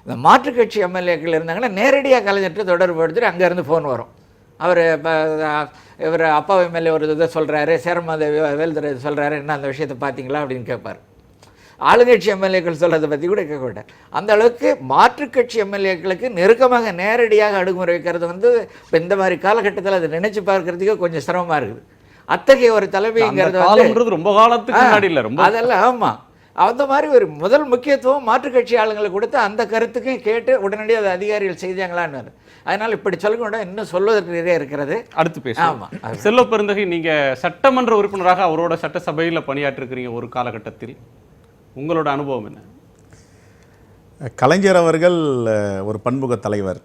இந்த மாற்றுக் கட்சி எம்எல்ஏக்கள் இருந்தாங்கன்னா நேரடியாக கலைஞர்கிட்ட தொடர்பு படுத்திட்டு அங்கேருந்து ஃபோன் வரும். அவர் இவர் அப்பா எம்எல்ஏ ஒரு இதை சொல்கிறாரு, சேரமாதேவி வேல்துறை சொல்கிறாரு, என்ன அந்த விஷயத்தை பார்த்தீங்களா அப்படின்னு கேட்பார். ஆளுங்கட்சி எம்எல்ஏக்கள் சொல்கிறத பற்றி கூட கேட்க மாட்டார். அந்த அளவுக்கு மாற்றுக் கட்சி எம்எல்ஏக்களுக்கு நெருக்கமாக நேரடியாக அணுகுமுறை வைக்கிறது இப்போ இந்த மாதிரி காலகட்டத்தில் அதை நினைச்சு பார்க்கறதுக்கே கொஞ்சம் சிரமமாக இருக்குது. அத்தகைய ஒரு தலைமைங்கிறது ரொம்ப காலத்துக்கு முன்னாடி இல்லை, ரொம்ப அதெல்லாம். ஆமாம், அந்த மாதிரி ஒரு முதல் முக்கியத்துவம் மாற்றுக் கட்சி ஆளுங்களுக்கு கொடுத்து அந்த கருத்துக்கும் கேட்டு உடனடியாக அதை அதிகாரிகள் செய்தாங்களான்னு. அதனால் இப்படி சொல்ல இன்னும் சொல்வதற்கு நிறைய இருக்கிறது. அடுத்து பேசுவோம். ஆமாம், செல்வ பெருந்தகை, நீங்கள் சட்டமன்ற உறுப்பினராக அவரோட சட்டசபையில் பணியாற்றிருக்கிறீங்க ஒரு காலகட்டத்தில், உங்களோட அனுபவம் என்ன? கலைஞர் அவர்கள் ஒரு பன்முக தலைவர்,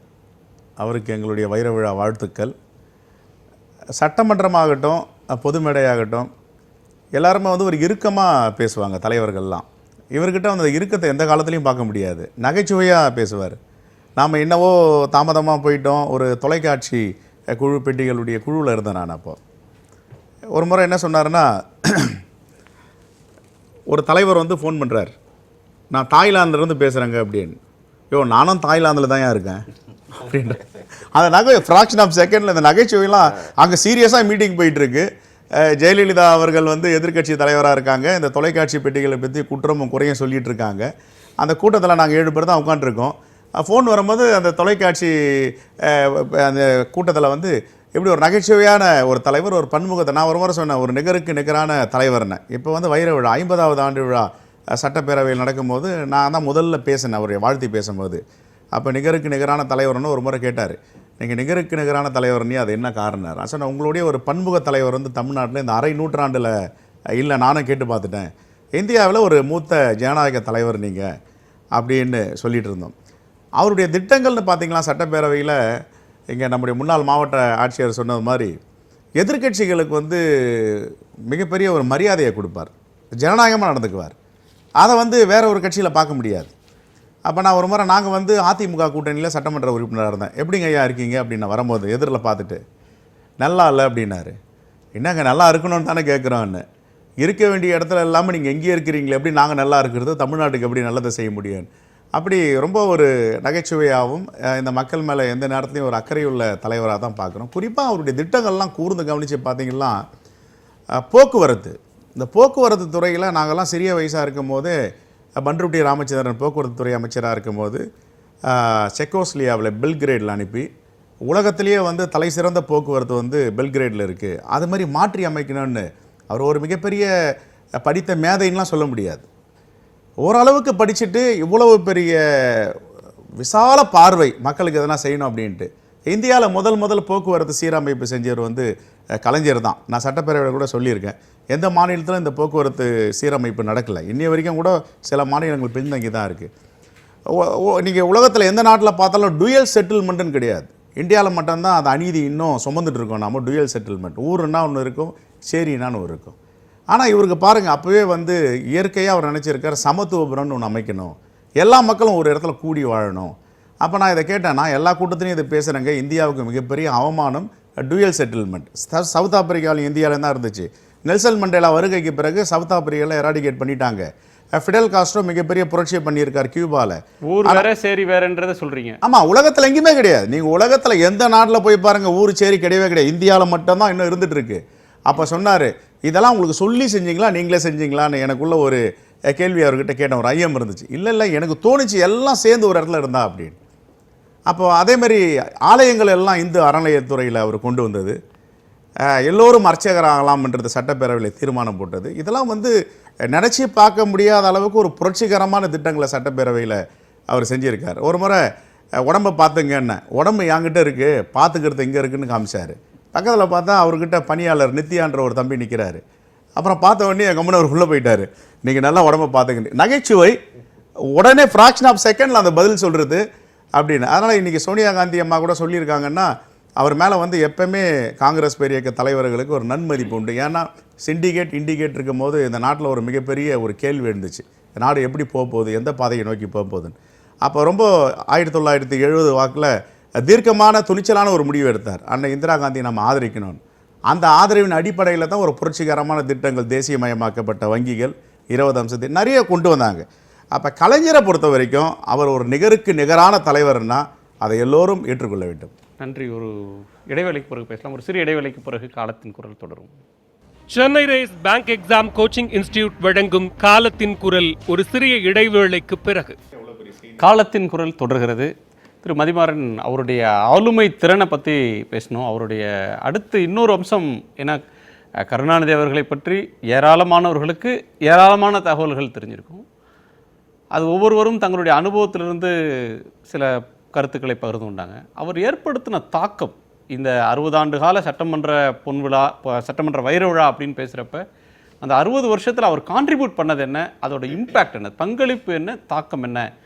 அவருக்கு எங்களுடைய வைர விழா வாழ்த்துக்கள். சட்டமன்றமாகட்டும் பொது மேடையாகட்டும் எல்லாருமே ஒரு இறுக்கமாக பேசுவாங்க தலைவர்கள்லாம். இவர்கிட்ட அந்த இறுக்கத்தை எந்த காலத்துலையும் பார்க்க முடியாது, நகைச்சுவையாக பேசுவார். நாம் என்னவோ தாமதமாக போயிட்டோம். ஒரு தொலைக்காட்சி குழு பெட்டிகளுடைய குழுவில் இருந்தேன் நான். அப்போ ஒரு முறை என்ன சொன்னார்னா, ஒரு தலைவர் ஃபோன் பண்ணுறார், நான் தாய்லாந்துலேருந்து பேசுகிறேங்க அப்படின்னு. நானும் தாய்லாந்தில் தான் இருக்கேன் அப்படின்ற அந்த ஃப்ராக்ஷன் ஆஃப் செகண்டில் இந்த நகைச்சுவையெல்லாம் அங்கே சீரியஸாக மீட்டிங் போயிட்டுருக்கு. ஜெயலலிதா அவர்கள் எதிர்க்கட்சி தலைவராக இருக்காங்க. இந்த தொலைக்காட்சி பெட்டிகளை பற்றி குற்றமும் குறையும் சொல்லிகிட்டு இருக்காங்க. அந்த கூட்டத்தில் நாங்கள் 7 பேர் தான் உட்காந்துருக்கோம். ஃபோன் வரும்போது அந்த தொலைக்காட்சி அந்த கூட்டத்தில் எப்படி ஒரு நகைச்சுவையான ஒரு தலைவர், ஒரு பன்முகத்தை. நான் ஒரு முறை சொன்னேன், ஒரு நிகருக்கு நிகரான தலைவர்னு. இப்போ வைர விழா 50வது ஆண்டு விழா சட்டப்பேரவையில் நடக்கும்போது நான் தான் முதல்ல பேசினேன் அவருடைய வாழ்த்தி பேசும்போது. அப்போ நிகருக்கு நிகரான தலைவர்னு ஒரு முறை கேட்டார். நீங்கள் நிகருக்கு நிகரான தலைவர்னே அது என்ன காரணம்? நான் சொன்னேன், உங்களுடைய ஒரு பன்முக தலைவர் தமிழ்நாட்டில் இந்த அரை நூற்றாண்டில் இல்லை, நானும் கேட்டு பார்த்துட்டேன், இந்தியாவில் ஒரு மூத்த ஜனநாயக தலைவர் நீங்கள் அப்படின்னு சொல்லிகிட்டு இருந்தோம். அவருடைய திட்டங்கள்னு பார்த்தீங்கன்னா சட்டப்பேரவையில் இங்கே நம்முடைய முன்னாள் மாவட்ட ஆட்சியர் சொன்னது மாதிரி எதிர்க்கட்சிகளுக்கு மிகப்பெரிய ஒரு மரியாதையை கொடுப்பார், ஜனநாயகமாக நடந்துக்குவார். அதை வேற ஒரு கட்சியில் பார்க்க முடியாது. அப்போ நான் ஒரு முறை நாங்கள் அதிமுக கூட்டணியில் சட்டமன்ற உறுப்பினராக இருந்தேன். எப்படிங்க ஐயா இருக்கீங்க அப்படின்னு நான் வரும்போது எதிரில் பார்த்துட்டு, நல்லா இல்லை அப்படின்னாரு. என்னங்க நல்லா இருக்கணும்னு தானே கேட்குறோன்னு. இருக்க வேண்டிய இடத்துல இல்லாமல் நீங்கள் எங்கேயே இருக்கிறீங்களே, எப்படி நாங்கள் நல்லா இருக்கிறது, தமிழ்நாட்டுக்கு எப்படி நல்லதை செய்ய முடியும்? அப்படி ரொம்ப ஒரு நகைச்சுவையாகவும் இந்த மக்கள் மேலே எந்த நேரத்துலையும் ஒரு அக்கறையுள்ள தலைவராக தான் பார்க்குறோம். குறிப்பாக அவருடைய திட்டங்கள்லாம் கூர்ந்து கவனித்து பார்த்தீங்கன்னா, போக்குவரத்து, இந்த போக்குவரத்து துறையில் நாங்கள்லாம் சிறிய வயசாக இருக்கும் போது பண்ருட்டி ராமச்சந்திரன் போக்குவரத்து துறை அமைச்சராக இருக்கும்போது செக்கோஸ்லியாவில் பெல்கிரேடில் அனுப்பி உலகத்திலேயே தலை சிறந்த போக்குவரத்து பெல்கிரேடில் இருக்குது, அது மாதிரி மாற்றி அமைக்கணும்னு அவர் ஒரு மிகப்பெரிய படித்த மேதைன்னுலாம் சொல்ல முடியாது. ஓரளவுக்கு படிச்சுட்டு இவ்வளவு பெரிய விசால பார்வை, மக்களுக்கு எதனா செய்யணும் அப்படின்ட்டு இந்தியாவில் முதல் போக்குவரத்து சீரமைப்பு செஞ்சவர் கலைஞர் தான். நான் சட்டப்பேரவையில் கூட சொல்லியிருக்கேன், எந்த மாநிலத்திலும் இந்த போக்குவரத்து சீரமைப்பு நடக்கலை. இன்னைய வரைக்கும் கூட சில மாநிலங்கள் பின்தங்கி தான் இருக்குது. நீங்கள் உலகத்தில் எந்த நாட்டில் பார்த்தாலும் டுயல் செட்டில்மெண்ட்டுன்னு கிடையாது. இந்தியாவில் மட்டும்தான் அது அநீதி இன்னும் சுமந்துட்டு இருக்கோம். நம்ம டுயல் செட்டில்மெண்ட், ஊருன்னா ஒன்று இருக்கும், சேரினான்னு ஒன்று இருக்கும். ஆனால் இவருக்கு பாருங்கள், அப்போவே வந்து இயற்கையாக அவர் நினச்சிருக்கார் சமத்துவபுரம்னு ஒன்று அமைக்கணும், எல்லா மக்களும் ஒரு இடத்துல கூடி வாழணும். அப்போ நான் இதை கேட்டேன், நான் எல்லா கூட்டத்திலையும் இதை பேசுகிறேங்க. இந்தியாவுக்கு மிகப்பெரிய அவமானம் டுயல் செட்டில்மெண்ட். சவுத் ஆப்பிரிக்காவில் இந்தியாவில் தான் இருந்துச்சு. நெல்சன் மண்டேலா வருகைக்கு பிறகு சவுத் ஆப்பிரிக்காவில் எராடிகேட் பண்ணிட்டாங்க. ஃபிடல் காஸ்ட்ரோ மிகப்பெரிய புரட்சியை பண்ணியிருக்கார் கியூபாவில். ஊர் வேற சேரி வேறன்றதை சொல்கிறீங்க. ஆமாம், உலகத்தில் எங்கேயுமே கிடையாது. நீங்கள் உலகத்தில் எந்த நாட்டில் போய் பாருங்கள், ஊர் சேரி கிடையவே கிடையாது. இந்தியாவில் மட்டும்தான் இன்னும் இருந்துட்டு இருக்கு. அப்போ சொன்னார், இதெல்லாம் உங்களுக்கு சொல்லி செஞ்சீங்களா நீங்களே செஞ்சீங்களான்னு எனக்குள்ள ஒரு கேள்வி அவர்கிட்ட கேட்டேன். ஒரு ஐயம் இருந்துச்சு. இல்லை எனக்கு தோணுச்சு எல்லாம் சேர்ந்து ஒரு இடத்துல இருந்தா அப்படின்னு. அப்போ அதேமாதிரி ஆலயங்கள் எல்லாம் இந்து அறநிலையத்துறையில் அவர் கொண்டு வந்தது. எல்லோரும் அர்ச்சகராகலாம்ன்றது சட்டப்பேரவையில் தீர்மானம் போட்டது. இதெல்லாம் வந்து நினச்சி பார்க்க முடியாத அளவுக்கு ஒரு புரட்சிகரமான திட்டங்களை சட்டப்பேரவையில் அவர் செஞ்சுருக்கார். ஒரு முறை உடம்பை பார்த்துங்கன்னு, உடம்பு என்கிட்ட இருக்குது, பார்த்துக்கிறது இங்கே இருக்குன்னு காமிச்சார். பக்கத்தில் பார்த்தா அவர்கிட்ட பணியாளர் நித்யான்ற ஒரு தம்பி நிற்கிறாரு. அப்புறம் பார்த்த உடனே எங்கள் அம்மன் அவர் உள்ளே போயிட்டார். நீங்கள் நல்லா உடம்பை பார்த்துக்கிட்டு நகைச்சுவை, உடனே ஃப்ராக்ஷன் ஆஃப் செகண்டில் அந்த பதில் சொல்கிறது அப்படின்னு. அதனால் இன்றைக்கி சோனியா காந்தி அம்மா கூட சொல்லியிருக்காங்கன்னா, அவர் மேலே வந்து எப்பவுமே காங்கிரஸ் பேரியக்க தலைவர்களுக்கு ஒரு நன்மதிப்பு உண்டு. ஏன்னா சிண்டிகேட் இண்டிகேட் இருக்கும் போது இந்த நாட்டில் ஒரு மிகப்பெரிய ஒரு கேள்வி இருந்துச்சு, நாடு எப்படி போக போகுது, எந்த பாதையை நோக்கி போக போகுதுன்னு. அப்போ ரொம்ப 1970 வாக்கில் தீர்க்கமான துணிச்சலான ஒரு முடிவு எடுத்தார். அன்னை இந்திரா காந்தி நம்ம ஆதரிக்கணும்னு. அந்த ஆதரவின் அடிப்படையில் தான் ஒரு புரட்சிகரமான திட்டங்கள், தேசியமயமாக்கப்பட்ட வங்கிகள், 20 அம்சத்தை நிறைய கொண்டு வந்தாங்க. அப்போ கலைஞரை பொறுத்த வரைக்கும் அவர் ஒரு நிகருக்கு நிகரான தலைவர்னா அதை எல்லோரும் ஏற்றுக்கொள்ள வேண்டும். நன்றி. ஒரு இடைவேளைக்கு பிறகு பேசலாம். ஒரு சிறிய இடைவேளைக்கு பிறகு காலத்தின் குரல் தொடரும். Chennai race bank exam coaching institute வழங்கும் காலத்தின் குரல் ஒரு சிறிய இடைவேளைக்கு பிறகு. காலத்தின் குரல் தொடர்கிறது. திரு மதிமாறன் அவருடைய ஆளுமை திறனை பற்றி பேசணும். அவருடைய அடுத்து இன்னொரு அம்சம், ஏன்னா கருணாநிதி அவர்களை பற்றி ஏராளமானவர்களுக்கு ஏராளமான தகவல்கள் தெரிஞ்சிருக்கும். அது ஒவ்வொருவரும் தங்களுடைய அனுபவத்திலிருந்து சில கருத்துக்களை பகிர்ந்து கொண்டாங்க. அவர் ஏற்படுத்தின தாக்கம், இந்த 60 ஆண்டு கால சட்டமன்ற பொன்விழா, சட்டமன்ற வைர விழா அப்படின்னு பேசுகிறப்ப அந்த 60 வருஷத்தில் அவர் கான்ட்ரிபியூட் பண்ணது என்ன, அதோட இம்பேக்ட் என்ன, பங்களிப்பு என்ன, தாக்கம் என்ன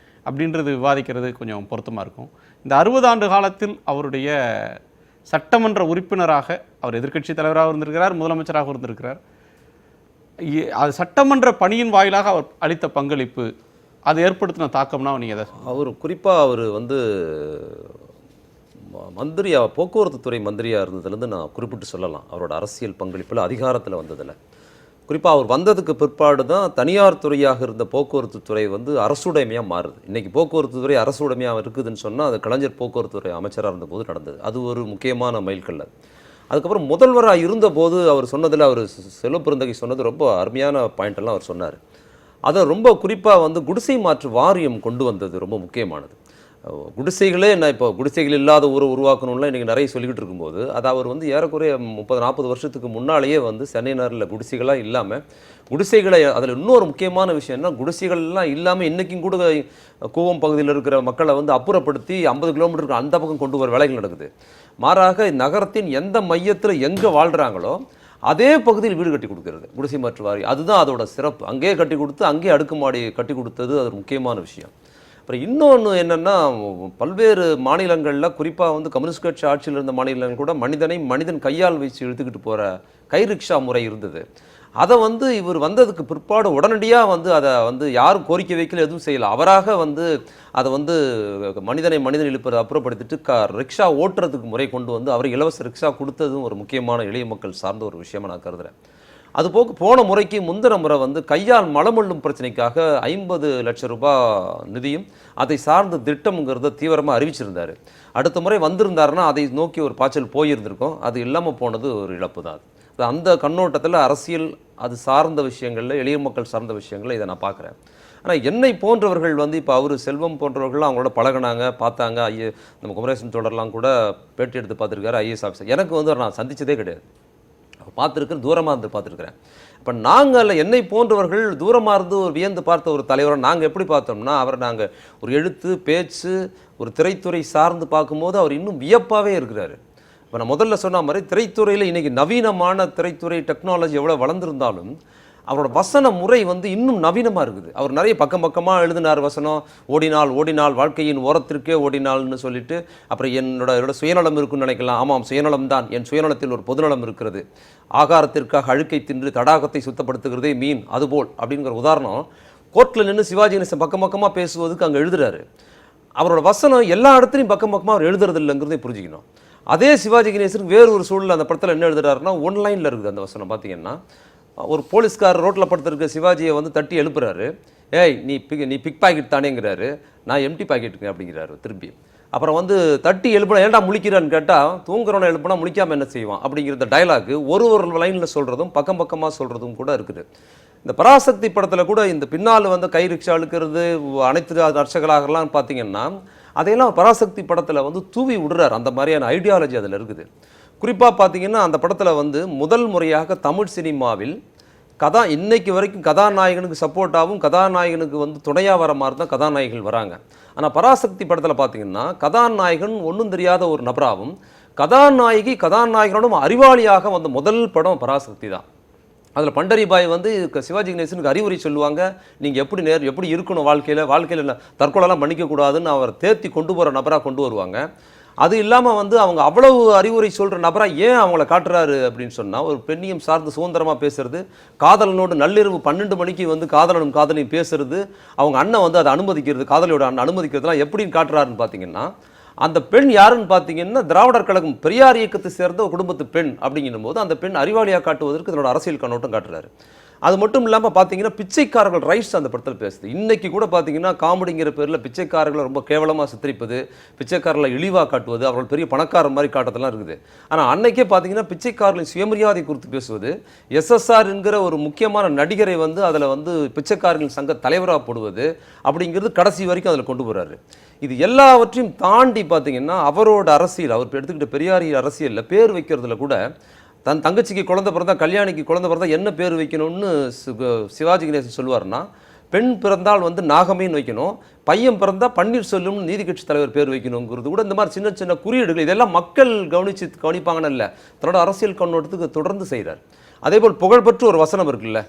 அப்படின்றது விவாதிக்கிறது கொஞ்சம் பொருத்தமாக இருக்கும். இந்த 60 ஆண்டு காலத்தில் அவருடைய சட்டமன்ற உறுப்பினராக அவர் எதிர்க்கட்சி தலைவராக இருந்திருக்கிறார், முதலமைச்சராக இருந்திருக்கிறார். அது சட்டமன்ற பணியின் வாயிலாக அவர் அளித்த பங்களிப்பு, அது ஏற்படுத்தின தாக்கம்னா நீங்கள் எதை? அவர் குறிப்பாக அவர் வந்து மந்திரியாக, போக்குவரத்து துறை மந்திரியாக இருந்ததுலேருந்து நான் குறிப்பிட்டு சொல்லலாம். அவரோட அரசியல் பங்களிப்பில் அதிகாரத்தில் வந்ததில் குறிப்பாக அவர் வந்ததுக்கு பிற்பாடு தான் தனியார் துறையாக இருந்த போக்குவரத்து துறை வந்து அரசுடைமையாக மாறுது. இன்றைக்கி போக்குவரத்து துறை அரசுடைமையாக இருக்குதுன்னு சொன்னால் அது கலைஞர் போக்குவரத்து துறை அமைச்சராக இருந்தபோது நடந்தது. அது ஒரு முக்கியமான மைல்கல்ல. அதுக்கப்புறம் முதல்வராக இருந்தபோது அவர் சொன்னதில், அவர் செல்வப்பெருந்தகை சொன்னது ரொம்ப அருமையான பாயிண்டெல்லாம் அவர் சொன்னார். அதை ரொம்ப குறிப்பாக வந்து குடிசை மாற்று வாரியம் கொண்டு வந்தது ரொம்ப முக்கியமானது. குடிசைகளே என்ன, இப்போ குடிசைகள் இல்லாத ஊரை உருவாக்கணும்லாம் இன்றைக்கி நிறைய சொல்லிக்கிட்டு இருக்கும்போது, அது அவர் வந்து ஏறக்குறைய 30-40 வருஷத்துக்கு முன்னாலேயே வந்து சென்னை நகரில் குடிசைகளாக இல்லாமல், குடிசைகளை, அதில் இன்னொரு முக்கியமான விஷயம் என்ன, குடிசைகள்லாம் இல்லாமல் இன்றைக்கும் கூட கூவம் பகுதியில் இருக்கிற மக்களை வந்து அப்புறப்படுத்தி 50 கிலோமீட்டருக்கு அந்த பக்கம் கொண்டு வர வேலைகள் நடக்குது. மாறாக நகரத்தின் எந்த மையத்தில் எங்கே வாழ்கிறாங்களோ அதே பகுதியில் வீடு கட்டி கொடுக்கறது குடிசை மாற்று வாரியம். அதுதான் அதோட சிறப்பு. அங்கேயே கட்டி கொடுத்து அங்கேயே அடுக்குமாடி கட்டி கொடுத்தது அது ஒரு முக்கியமான விஷயம். அப்புறம் இன்னொன்று என்னென்னா, பல்வேறு மாநிலங்களில் குறிப்பாக வந்து கம்யூனிஸ்ட் கட்சி ஆட்சியில் இருந்த மாநிலங்கள் கூட மனிதன் கையால் வச்சு இழுத்துக்கிட்டு போகிற கை ரிக்ஷா முறை இருந்தது. அதை வந்து இவர் வந்ததுக்கு பிற்பாடு உடனடியாக வந்து அதை வந்து யாரும் கோரிக்கை வைக்கல, எதுவும் செய்யலை. அவராக வந்து அதை வந்து மனிதன் இழுப்பதை அப்புறப்படுத்திட்டு ரிக்ஷா ஓட்டுறதுக்கு முறை கொண்டு வந்து அவர் இலவச ரிக்ஷா கொடுத்ததும் ஒரு முக்கியமான எளிய மக்கள் சார்ந்த ஒரு விஷயமா நான் கருதுகிறேன். அதுபோக போன முறைக்கு முந்தின முறை வந்து கையால் மலமள்ளும் பிரச்சனைக்காக 50 லட்சம் ரூபாய் நிதியும் அதை சார்ந்த திட்டம்ங்கிறத தீவிரமாக அறிவிச்சிருந்தார். அடுத்த முறை வந்திருந்தாருன்னா அதை நோக்கி ஒரு பாய்ச்சல் போயிருந்திருக்கும். அது இல்லாமல் போனது ஒரு இழப்பு தான். அது அந்த கண்ணோட்டத்தில் அரசியல் அது சார்ந்த விஷயங்களில், எளிய மக்கள் சார்ந்த விஷயங்களில் இதை நான் பார்க்குறேன். ஆனால் என்னை போன்றவர்கள் வந்து இப்போ அவர் செல்வம் போன்றவர்கள்லாம் அவங்களோட பழகினாங்க, பார்த்தாங்க. நம்ம குமரேசன் தொடர்லாம் கூட பேட்டி எடுத்து பார்த்துருக்காரு, ஐஏஎஸ் ஆஃபீஸர். எனக்கு வந்து நான் சந்தித்ததே கிடையாது, பார்த்துருக்கேன், தூரமாக இருந்து பார்த்துருக்குறேன். இப்போ நாங்கள் என்னை போன்றவர்கள் தூரமாக இருந்து ஒரு வியந்து பார்த்த ஒரு தலைவரை நாங்கள் எப்படி பார்த்தோம்னா, அவரை நாங்கள் ஒரு எழுத்து, பேச்சு, ஒரு திரைத்துறை சார்ந்து பார்க்கும்போது அவர் இன்னும் வியப்பாகவே இருக்கிறாரு. இப்போ நான் முதல்ல சொன்ன மாதிரி திரைத்துறையில் இன்றைக்கி நவீனமான திரைத்துறை டெக்னாலஜி எவ்வளோ வளர்ந்துருந்தாலும் அவரோட வசன முறை வந்து இன்னும் நவீனமாக இருக்குது. அவர் நிறைய பக்கம் பக்கமாக எழுதினார் வசனம். ஓடினால் ஓடினால் வாழ்க்கையின் ஓரத்திற்கே ஓடினால்னு சொல்லிட்டு, அப்புறம் என்னோட சுயநலம் இருக்குன்னு நினைக்கலாம். ஆமாம், சுயநலம் தான். என் சுயநலத்தில் ஒரு பொதுநலம் இருக்கிறது. ஆகாரத்திற்காக அழுக்கை தின்று தடாகத்தை சுத்தப்படுத்துகிறதே மீன் அதுபோல் அப்படிங்கிற உதாரணம் கோர்ட்டில் நின்று சிவாஜி கணேசன் பக்கம் பக்கமாக பேசுவதுக்கு அங்கே எழுதுறாரு. அவரோட வசனம் எல்லா இடத்துலையும் பக்கம் பக்கமாக அவர் எழுதுறது இல்லைங்கிறதை புரிஞ்சுக்கணும். அதே சிவாஜி கணேசனுக்கு வேறு ஒரு சூழல் அந்த படத்தில் என்ன எழுதுறாருன்னா, ஒன்லைனில் இருக்குது அந்த வசனம். பார்த்தீங்கன்னா, ஒரு போலீஸ்கார் ரோட்டில் படுத்திருக்க சிவாஜியை வந்து தட்டி எழுப்புறாரு. ஏய் நீ பிக் பாக்கெட் தானேங்கிறாரு. நான் எம்டி பாக்கெட்டுங்க அப்படிங்கிறாரு திருப்பி. அப்புறம் வந்து தட்டி எழுப்பினா ஏன்டா முழிக்கிறான்னு கேட்டால், தூங்குறவனை எழுப்பினா முழிக்காமல் என்ன செய்வான் அப்படிங்கிற டைலாக் ஒரு லைனில் சொல்கிறதும் பக்கம் பக்கமாக சொல்கிறதும் கூட இருக்குது. இந்த பராசக்தி படத்தில் கூட இந்த பின்னால் வந்து கை ரிக்ஷா அழுக்கிறது அனைத்து அர்ச்சகளாகலாம் பார்த்தீங்கன்னா, அதையெல்லாம் பராசக்தி படத்தில் வந்து தூவி விடுறார். அந்த மாதிரியான ஐடியாலஜி அதில் இருக்குது. குறிப்பாக பார்த்தீங்கன்னா, அந்த படத்தில் வந்து முதல் முறையாக தமிழ் சினிமாவில் இன்னைக்கு வரைக்கும் கதாநாயகனுக்கு சப்போர்ட்டாகவும் கதாநாயகனுக்கு வந்து துணையாக வர மாதிரி தான் கதாநாயகிகள் வராங்க. ஆனால் பராசக்தி படத்தில் பார்த்தீங்கன்னா, கதாநாயகன் ஒன்றும் தெரியாத ஒரு நபராகவும் கதாநாயகி கதாநாயகனோடும் அறிவாளியாக வந்த முதல் படம் பராசக்தி தான். அதில் பண்டரிபாய் வந்து சிவாஜி கணேசனுக்கு அறிவுரை சொல்லுவாங்க. நீங்கள் எப்படி இருக்கணும் வாழ்க்கையில் தற்கொலைலாம் பண்ணிக்கக்கூடாதுன்னு அவர் தேர்த்தி கொண்டு போகிற நபராக கொண்டு வருவாங்க. அது இல்லாமல் வந்து அவங்க அவ்வளவு அறிவுரை சொல்கிற நபராக ஏன் அவங்கள காட்டுறாரு அப்படின்னு சொன்னால், ஒரு பெண்ணியம் சார்ந்து சுதந்திரமாக பேசுறது, காதலனோடு நள்ளிரவு 12 மணிக்கு வந்து காதலனும் காதலையும் பேசுறது, அவங்க அண்ணன் வந்து அதை அனுமதிக்கிறது, காதலியோட அண்ணன் அனுமதிக்கிறதுலாம் எப்படின்னு காட்டுறாருன்னு பார்த்தீங்கன்னா, அந்த பெண் யாருன்னு பார்த்தீங்கன்னா, திராவிடர் கழகம் பெரியார் இயக்கத்தை சேர்ந்த குடும்பத்து பெண் அப்படிங்கும் போது அந்த பெண் அறிவாளியாக காட்டுவதற்கு இதனோட அரசியல் கண்ணோட்டம் காட்டுறாரு. அது மட்டும் இல்லாமல் பார்த்தீங்கன்னா, பிச்சைக்காரர்கள் ரைட்ஸ் அந்த படத்தில் பேசுது. இன்றைக்கி கூட பார்த்தீங்கன்னா, காமெடிங்கிற பேரில் பிச்சைக்காரர்களை ரொம்ப கேவலமாக சித்தரிப்பது, பிச்சைக்காரர்களை இழிவாக காட்டுவது, அவர்கள் பெரிய பணக்கார மாதிரி காட்டுறதெல்லாம் இருக்குது. ஆனால் அன்னைக்கே பார்த்தீங்கன்னா, பிச்சைக்காரர்களின் சுயமரியாதை குறித்து பேசுவது, எஸ்எஸ்ஆர் என்கிற ஒரு முக்கியமான நடிகரை வந்து அதில் வந்து பிச்சைக்காரர்களின் சங்க தலைவராக போடுவது அப்படிங்கிறது கடைசி வரைக்கும் அதில் கொண்டு போகிறாரு. இது எல்லாவற்றையும் தாண்டி பார்த்தீங்கன்னா, அவரோட அரசியல், அவர் எடுத்துக்கிட்ட பெரியார் அரசியலில் பேர் வைக்கிறதுல கூட தன் தங்கச்சிக்கு குழந்தை பிறந்தா, கல்யாணிக்கு குழந்தை பிறந்தா என்ன பேர் வைக்கணும்னு சிவாஜி கணேசன் சொல்லுவார்னா, பெண் பிறந்தால் வந்து நாகமேன்னு வைக்கணும், பையன் பிறந்தா பன்னீர்செல்வம்னு நீதி கட்சி தலைவர் பேர் வைக்கணுங்கிறது கூட இந்த மாதிரி சின்ன சின்ன குறியீடுகள் இதெல்லாம் மக்கள் கவனிப்பாங்கன்னு இல்லை, தன்னோட அரசியல் கண்ணோட்டத்துக்கு தொடர்ந்து செய்கிறார். அதே போல் புகழ்பெற்ற ஒரு வசனம் இருக்குல்ல,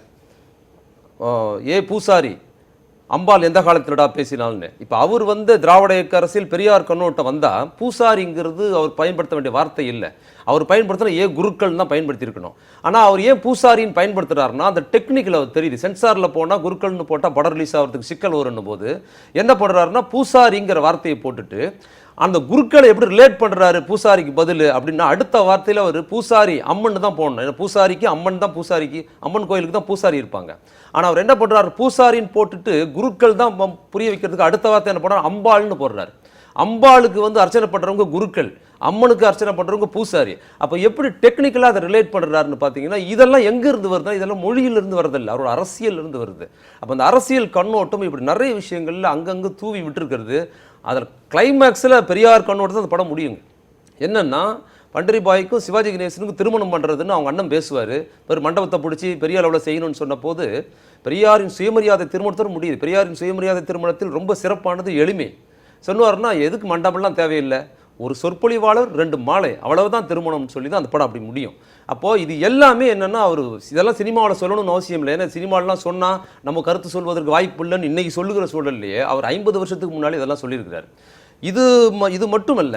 பூசாரி அம்பாள் எந்த காலத்திலடா பேசினால்னு. இப்போ அவர் வந்து திராவிட இயக்க அரசியல் பெரியார் கண்ணோட்டம் வந்தால், பூசாரிங்கிறது அவர் பயன்படுத்த வேண்டிய வார்த்தை இல்லை, அவர் பயன்படுத்தினா குருக்கள் தான் பயன்படுத்தியிருக்கணும். ஆனால் அவர் ஏன் பூசாரின்னு பயன்படுத்துகிறாருன்னா, அந்த டெக்னிக்கில் அவர் தெரியுது. சென்சாரில் போனால் குருக்கள்னு போட்டால் படம் ரிலீஸ் ஆகிறதுக்கு சிக்கல் வரும்னும் போது என்ன பண்ணுறாருன்னா, பூசாரிங்கிற வார்த்தையை போட்டுட்டு அந்த குருக்களை எப்படி ரிலேட் பண்ணுறாரு பூசாரிக்கு பதில் அப்படின்னா, அடுத்த வார்த்தையில் அவர் பூசாரி அம்மன் தான் போடணும். ஏன்னா பூசாரிக்கு அம்மன் தான், பூசாரிக்கு அம்மன் கோயிலுக்கு தான் பூசாரி இருப்பாங்க. ஆனால் அவர் என்ன பண்ணுறாரு, பூசாரின்னு போட்டுட்டு குருக்கள் தான் புரிய வைக்கிறதுக்கு அடுத்த வார்த்தை என்ன பண்ணுறாரு, அம்பாள்னு போடுறாரு. அம்பாளுக்கு வந்து அர்ச்சனை பண்ணுறவங்க குருக்கள், அம்மனுக்கு அர்ச்சனை பண்ணுறவங்க பூசாரி. அப்போ எப்படி டெக்னிக்கலாக அதை ரிலேட் பண்ணுறாருன்னு பார்த்தீங்கன்னா, இதெல்லாம் எங்கேருந்து வருதுன்னா, இதெல்லாம் மொழியிலிருந்து வரதில்லை, அவரோட அரசியலிருந்து வருது. அப்போ அந்த அரசியல் கண்ணோட்டம் இப்படி நிறைய விஷயங்களில் அங்கங்கே தூவி விட்டுருக்கிறது. அதில் கிளைமேக்ஸில் பெரியார் கண்ணோட்டத்தை அந்த படம் முடியுங்க. என்னென்னா, பண்டரிபாய்க்கும் சிவாஜி கணேசனுக்கும் திருமணம் பண்ணுறதுன்னு அவங்க அண்ணன் பேசுவார். ஒரு மண்டபத்தை பிடிச்சி பெரிய அளவில் செய்யணும்னு சொன்ன போது, பெரியாரின் சுயமரியாதை திருமணத்தோடு முடியுது. பெரியாரின் சுயமரியாதை திருமணத்தில் ரொம்ப சிறப்பானது எளிமை. சொன்னார்னா, எதுக்கு மண்டபம்லாம் தேவையில்லை, ஒரு சொற்பொழிவாளர் 2 மாலை அவ்வளவுதான் திருமணம்னு சொல்லி தான் அந்த படம் அப்படி முடியும். அப்போது இது எல்லாமே என்னென்னா, அவர் இதெல்லாம் சினிமாவில் சொல்லணும்னு அவசியம் இல்லை. ஏன்னா சினிமாவெலாம் சொன்னால் நம்ம கருத்து சொல்வதற்கு வாய்ப்பு இல்லைன்னு இன்றைக்கி சொல்லுகிற சூழல்லையே அவர் 50 வருஷத்துக்கு முன்னாடி இதெல்லாம் சொல்லியிருக்கிறார். இது மட்டுமல்ல,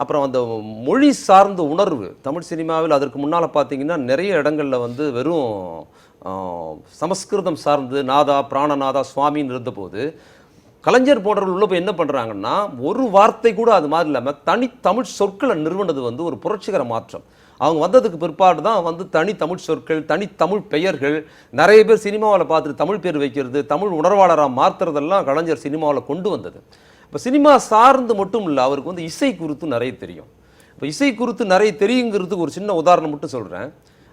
அப்புறம் அந்த மொழி சார்ந்த உணர்வு தமிழ் சினிமாவில் அதற்கு முன்னால் பார்த்தீங்கன்னா நிறைய இடங்களில் வந்து வெறும் சமஸ்கிருதம் சார்ந்து நாதா பிராணநாதா சுவாமின்னு இருந்தபோது, கலைஞர் போன்றவர்கள் உள்ள போய் என்ன பண்ணுறாங்கன்னா, ஒரு வார்த்தை கூட அது மாதிரி இல்லாமல் தனித்தமிழ் சொற்களை நிறுவனது வந்து ஒரு புரட்சிகர மாற்றம். அவங்க வந்ததுக்கு பிற்பாடு தான் வந்து தனித்தமிழ் சொற்கள், தனித்தமிழ் பெயர்கள், நிறைய பேர் சினிமாவில் பார்த்துட்டு தமிழ் பேர் வைக்கிறது, தமிழ் உணர்வாளராக மாற்றுறதெல்லாம் கலைஞர் சினிமாவில் கொண்டு வந்தது. இப்போ சினிமா சார்ந்து மட்டும் இல்லை, அவருக்கு வந்து இசை குறித்து நிறைய தெரியும். இப்போ இசை குறித்து நிறைய தெரியுங்கிறதுக்கு ஒரு சின்ன உதாரணம் மட்டும் சொல்கிறேன்.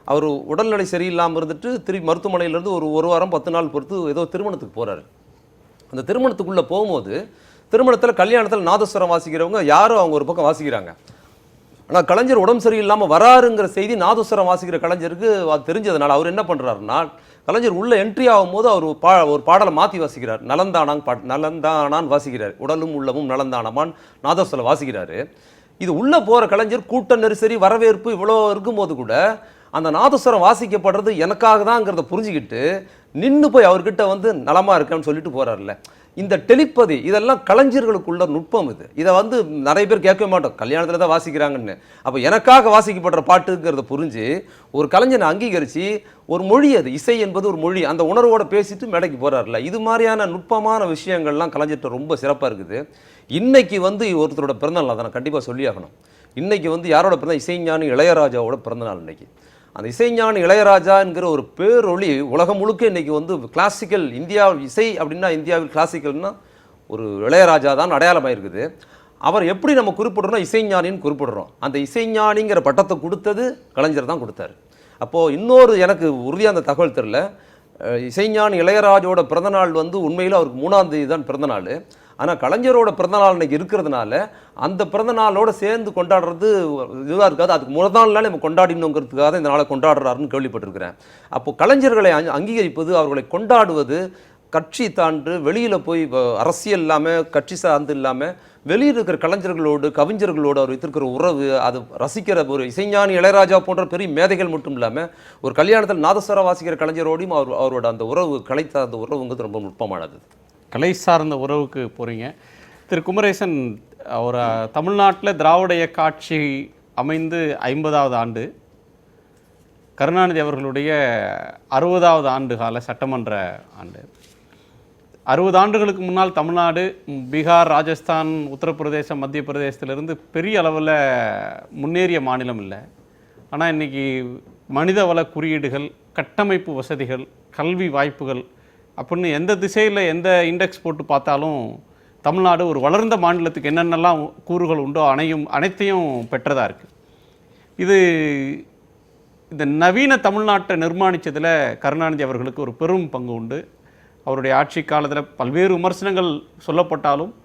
அவர் உடல்நிலை சரியில்லாமல் இருந்துட்டு திரும்பி மருத்துவமனையிலேருந்து ஒரு வாரம் 10 நாள் பொறுத்து ஏதோ திருமணத்துக்கு போகிறாரு. அந்த திருமணத்துக்குள்ளே போகும்போது, திருமணத்தில் கல்யாணத்தில் நாதஸ்வரம் வாசிக்கிறவங்க யாரோ அவங்க ஒரு பக்கம் வாசிக்கிறாங்க. ஆனால் கலைஞர் உடம்பு சரியில்லாமல் வராருங்கிற செய்தி நாதஸ்வரம் வாசிக்கிற கலைஞருக்கு அது தெரிஞ்சதுனால அவர் என்ன பண்ணுறாருன்னா, கலைஞர் உள்ள என்ட்ரி ஆகும்போது அவர் ஒரு பாடலை மாற்றி வாசிக்கிறார். நலந்தானான் வாசிக்கிறார். உடலும் உள்ளமும் நலந்தானமான் நாதஸ்வரம் வாசிக்கிறாரு. இது உள்ளே போகிற கலைஞர் கூட்ட நெரிசரி வரவேற்பு இவ்வளோ இருக்கும்போது கூட அந்த நாதஸ்வரம் வாசிக்கப்படுறது எனக்காக தான்ங்கிறத புரிஞ்சுக்கிட்டு நின்று போய் அவர்கிட்ட வந்து நலமாக இருக்கேன்னு சொல்லிட்டு போகிறார்ல. இந்த டெலிப்பதி இதெல்லாம் கலைஞர்களுக்குள்ள நுட்பம். இதை வந்து நிறைய பேர் கேட்க மாட்டோம், கல்யாணத்தில் தான் வாசிக்கிறாங்கன்னு. அப்போ எனக்காக வாசிக்கப்படுற பாட்டுங்கிறத புரிஞ்சு ஒரு கலைஞனை அங்கீகரித்து ஒரு மொழி, அது இசை என்பது ஒரு மொழி, அந்த உணர்வோடு பேசிட்டு மேடைக்கு போகிறார்ல. இது மாதிரியான நுட்பமான விஷயங்கள்லாம் கலைஞர்கிட்ட ரொம்ப சிறப்பாக இருக்குது. இன்னைக்கு வந்து ஒருத்தரோட பிறந்தநாள், அதை நான் கண்டிப்பாக சொல்லி ஆகணும். இன்னைக்கு வந்து யாரோட பிறந்த, இசைஞானி இளையராஜாவோட பிறந்தநாள் இன்னைக்கு. அந்த இசைஞானி இளையராஜா என்கிற ஒரு பேரொளி உலகம் முழுக்க இன்றைக்கி வந்து கிளாசிக்கல் இந்தியா இசை அப்படின்னா இந்தியாவில் கிளாசிக்கல்னா ஒரு இளையராஜா தான் அடையாளமாக இருக்குது. அவர் எப்படி நம்ம குறிப்பிடுறோம், இசைஞானின்னு குறிப்பிடுறோம். அந்த இசைஞானிங்கிற பட்டத்தை கொடுத்தது கலைஞர் தான் கொடுத்தாரு. அப்போது இன்னொரு எனக்கு உறுதியாக அந்த தகவல் தெரியல, இசைஞானி இளையராஜோட பிறந்தநாள் வந்து உண்மையில் அவருக்கு 3ஆம் தேதி தான் பிறந்தநாள். ஆனால் கலைஞரோட பிறந்தநாள் இன்னைக்கு இருக்கிறதுனால அந்த பிறந்தநாளோட சேர்ந்து கொண்டாடுறது இதுவாக இருக்காது. அதுக்கு முதல் நாள் நம்ம கொண்டாடினோங்கிறதுக்காக தான் இந்த நாளை கொண்டாடுறாருன்னு கேள்விப்பட்டிருக்கிறேன். அப்போது கலைஞர்களை அங்கீகரிப்பது, அவர்களை கொண்டாடுவது, கட்சி தாண்டு வெளியில் போய் அரசியல் இல்லாமல் கட்சி சார்ந்து இல்லாமல் வெளியில் இருக்கிற கலைஞர்களோடு கவிஞர்களோடு அவர் வைத்திருக்கிற உறவு, அது ரசிக்கிற ஒரு இசைஞானி இளையராஜா போன்ற பெரிய மேதைகள் மட்டும் இல்லாமல் ஒரு கல்யாணத்தில் நாதஸ்வரம் வாசிக்கிற கலைஞரோடையும் அவரோட அந்த உறவு, கலை சார்ந்த உறவுங்கிறது ரொம்ப நுட்பமானது. கலை சார்ந்த உறவுக்கு போகிறீங்க. திரு குமரேசன், ஒரு தமிழ்நாட்டில் திராவிட இயக்க ஆட்சி அமைந்து 50வது ஆண்டு, கருணாநிதி அவர்களுடைய 60வது ஆண்டு கால சட்டமன்ற ஆண்டு. 60 ஆண்டுகளுக்கு முன்னால் தமிழ்நாடு பீகார், ராஜஸ்தான், உத்தரப்பிரதேசம், மத்திய பிரதேசத்திலிருந்து பெரிய அளவில் முன்னேறிய மாநிலம் இல்லை. ஆனால் இன்றைக்கி மனிதவள குறியீடுகள், கட்டமைப்பு வசதிகள், கல்வி வாய்ப்புகள் அப்படின்னு எந்த திசையில் எந்த இண்டெக்ஸ் போட்டு பார்த்தாலும் தமிழ்நாடு ஒரு வளர்ந்த மாநிலத்துக்கு என்னென்னலாம் கூறுகள் உண்டோ அனைத்தையும் பெற்றதாக இருக்குது. இது இந்த நவீன தமிழ்நாட்டை நிர்மாணித்ததில் கருணாநிதி அவர்களுக்கு ஒரு பெரும் பங்கு உண்டு. அவருடைய ஆட்சி காலத்தில் பல்வேறு விமர்சனங்கள் சொல்லப்பட்டாலும்,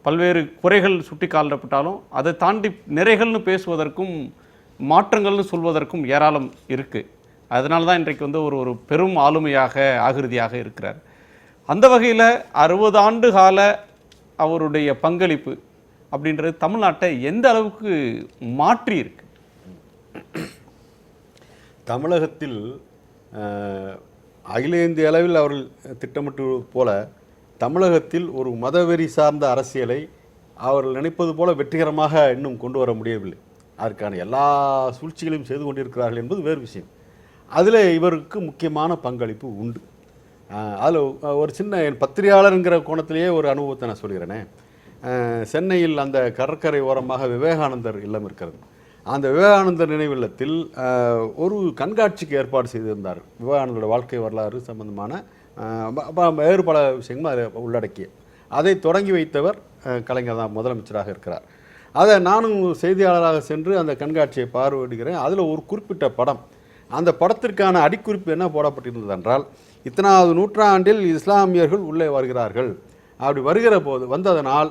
பல்வேறு குறைகள் சுட்டி காட்டப்பட்டாலும், அதை தாண்டி நிறைகள்னு பேசுவதற்கும் மாற்றங்கள்னு சொல்வதற்கும் ஏராளம் இருக்குது. அதனால தான் இன்றைக்கு வந்து ஒரு பெரும் ஆளுமையாக ஆகிருதியாக இருக்கிறார். அந்த வகையில் 60 ஆண்டு கால அவருடைய பங்களிப்பு அப்படின்றது தமிழ்நாட்டை எந்த அளவுக்கு மாற்றி இருக்கு? தமிழகத்தில் அகில இந்திய அளவில் அவர்கள் திட்டமிட்டு போல தமிழகத்தில் ஒரு மதவெறி சார்ந்த அரசியலை அவர்கள் நினைப்பது போல வெற்றிகரமாக இன்னும் கொண்டு வர முடியவில்லை. அதற்கான எல்லா சூழ்ச்சிகளையும் செய்து கொண்டிருக்கிறார்கள் என்பது வேறு விஷயம். அதில் இவருக்கு முக்கியமான பங்களிப்பு உண்டு. அதில் ஒரு சின்ன என் பத்திரிகையாளருங்கிற கோணத்திலேயே ஒரு அனுபவத்தை நான் சொல்கிறேனே. சென்னையில் அந்த கடற்கரை ஓரமாக விவேகானந்தர் இல்லம் இருக்கிறது. அந்த விவேகானந்தர் நினைவில்லத்தில் ஒரு கண்காட்சிக்கு ஏற்பாடு செய்திருந்தார். விவேகானந்தரோட வாழ்க்கை வரலாறு சம்பந்தமான வேறு பல விஷயங்களும் அதை உள்ளடக்கிய. அதை தொடங்கி வைத்தவர் கலைஞர் தான், முதலமைச்சராக இருக்கிறார். அதை நானும் செய்தியாளராக சென்று அந்த கண்காட்சியை பார்வையிடுகிறேன். அதில் ஒரு குறிப்பிட்ட படம், அந்த படத்திற்கான அடிக்குறிப்பு என்ன போடப்பட்டிருந்தது என்றால், இத்தனாவது நூற்றாண்டில் இஸ்லாமியர்கள் உள்ளே வருகிறார்கள். அப்படி வருகிற போது வந்ததனால்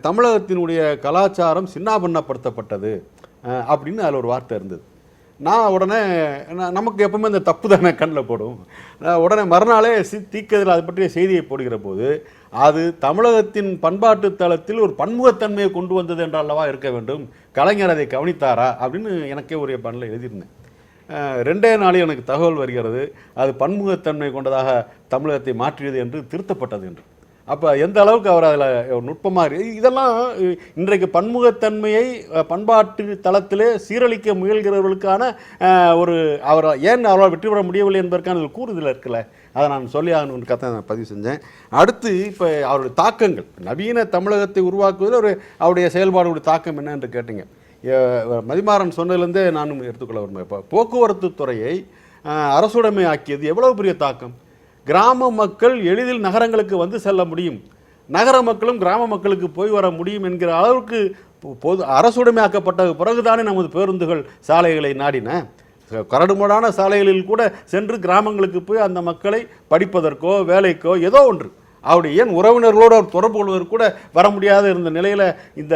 தமிழகத்தினுடைய கலாச்சாரம் சின்னாபின்னப்படுத்தப்பட்டது அப்படின்னு அதில் ஒரு வார்த்தை இருந்தது. நான் உடனே நமக்கு எப்பவுமே இந்த தப்பு தானே கண்ணில் போடும். உடனே மறுநாளே தீக்கதில் அதை பற்றிய செய்தியை போடுகிற போது அது தமிழகத்தின் பண்பாட்டு தளத்தில் ஒரு பன்முகத்தன்மையை கொண்டு வந்தது என்றாலவா இருக்க வேண்டும், கலைஞர் அதை கவனித்தாரா அப்படின்னு எனக்கே ஒரு பண்ணில் எழுதியிருந்தேன். 2 நாளில் எனக்கு தகவல் வருகிறது, அது பன்முகத்தன்மை கொண்டதாக தமிழகத்தை மாற்றியது என்று திருத்தப்பட்டது என்று. அப்போ எந்த அளவுக்கு அவர் அதில் நுட்பமாக இதெல்லாம் இன்றைக்கு பன்முகத்தன்மையை பண்பாட்டு தளத்திலே சீரழிக்க முயல்கிறவர்களுக்கான ஒரு அவர் ஏன் அவரால் வெற்றி பெற முடியவில்லை என்பதற்கான கூறுதல் இருக்குல்ல, அதை நான் சொல்லி ஆகணும்னு கதை நான் பதிவு செஞ்சேன். அடுத்து இப்போ அவருடைய தாக்கங்கள், நவீன தமிழகத்தை உருவாக்குவதில் அவருடைய செயல்பாடுடைய தாக்கம் என்ன என்று கேட்டீங்க. மதிமாறன் சொன்னதுலேருந்தே நானும் எடுத்துக்கொள்ள விரும்புகிறேன். இப்போ போக்குவரத்து துறையை அரசுடைமை ஆக்கியது எவ்வளவு பெரிய தாக்கம். கிராம மக்கள் எளிதில் நகரங்களுக்கு வந்து செல்ல முடியும், நகர மக்களும் கிராம மக்களுக்கு போய் வர முடியும் என்கிற அளவுக்கு பொது அரசுடைமையாக்கப்பட்ட பிறகுதானே நமது பேருந்துகள் சாலைகளை நாடின. கரடுமுரடான சாலைகளில் கூட சென்று கிராமங்களுக்கு போய் அந்த மக்களை படிப்பதற்கோ வேலைக்கோ ஏதோ ஒன்று அவருடைய ஏன் உறவினர்களோடு அவர் தொடர்பு கொள்வதற்கு கூட வர முடியாத இருந்த நிலையில் இந்த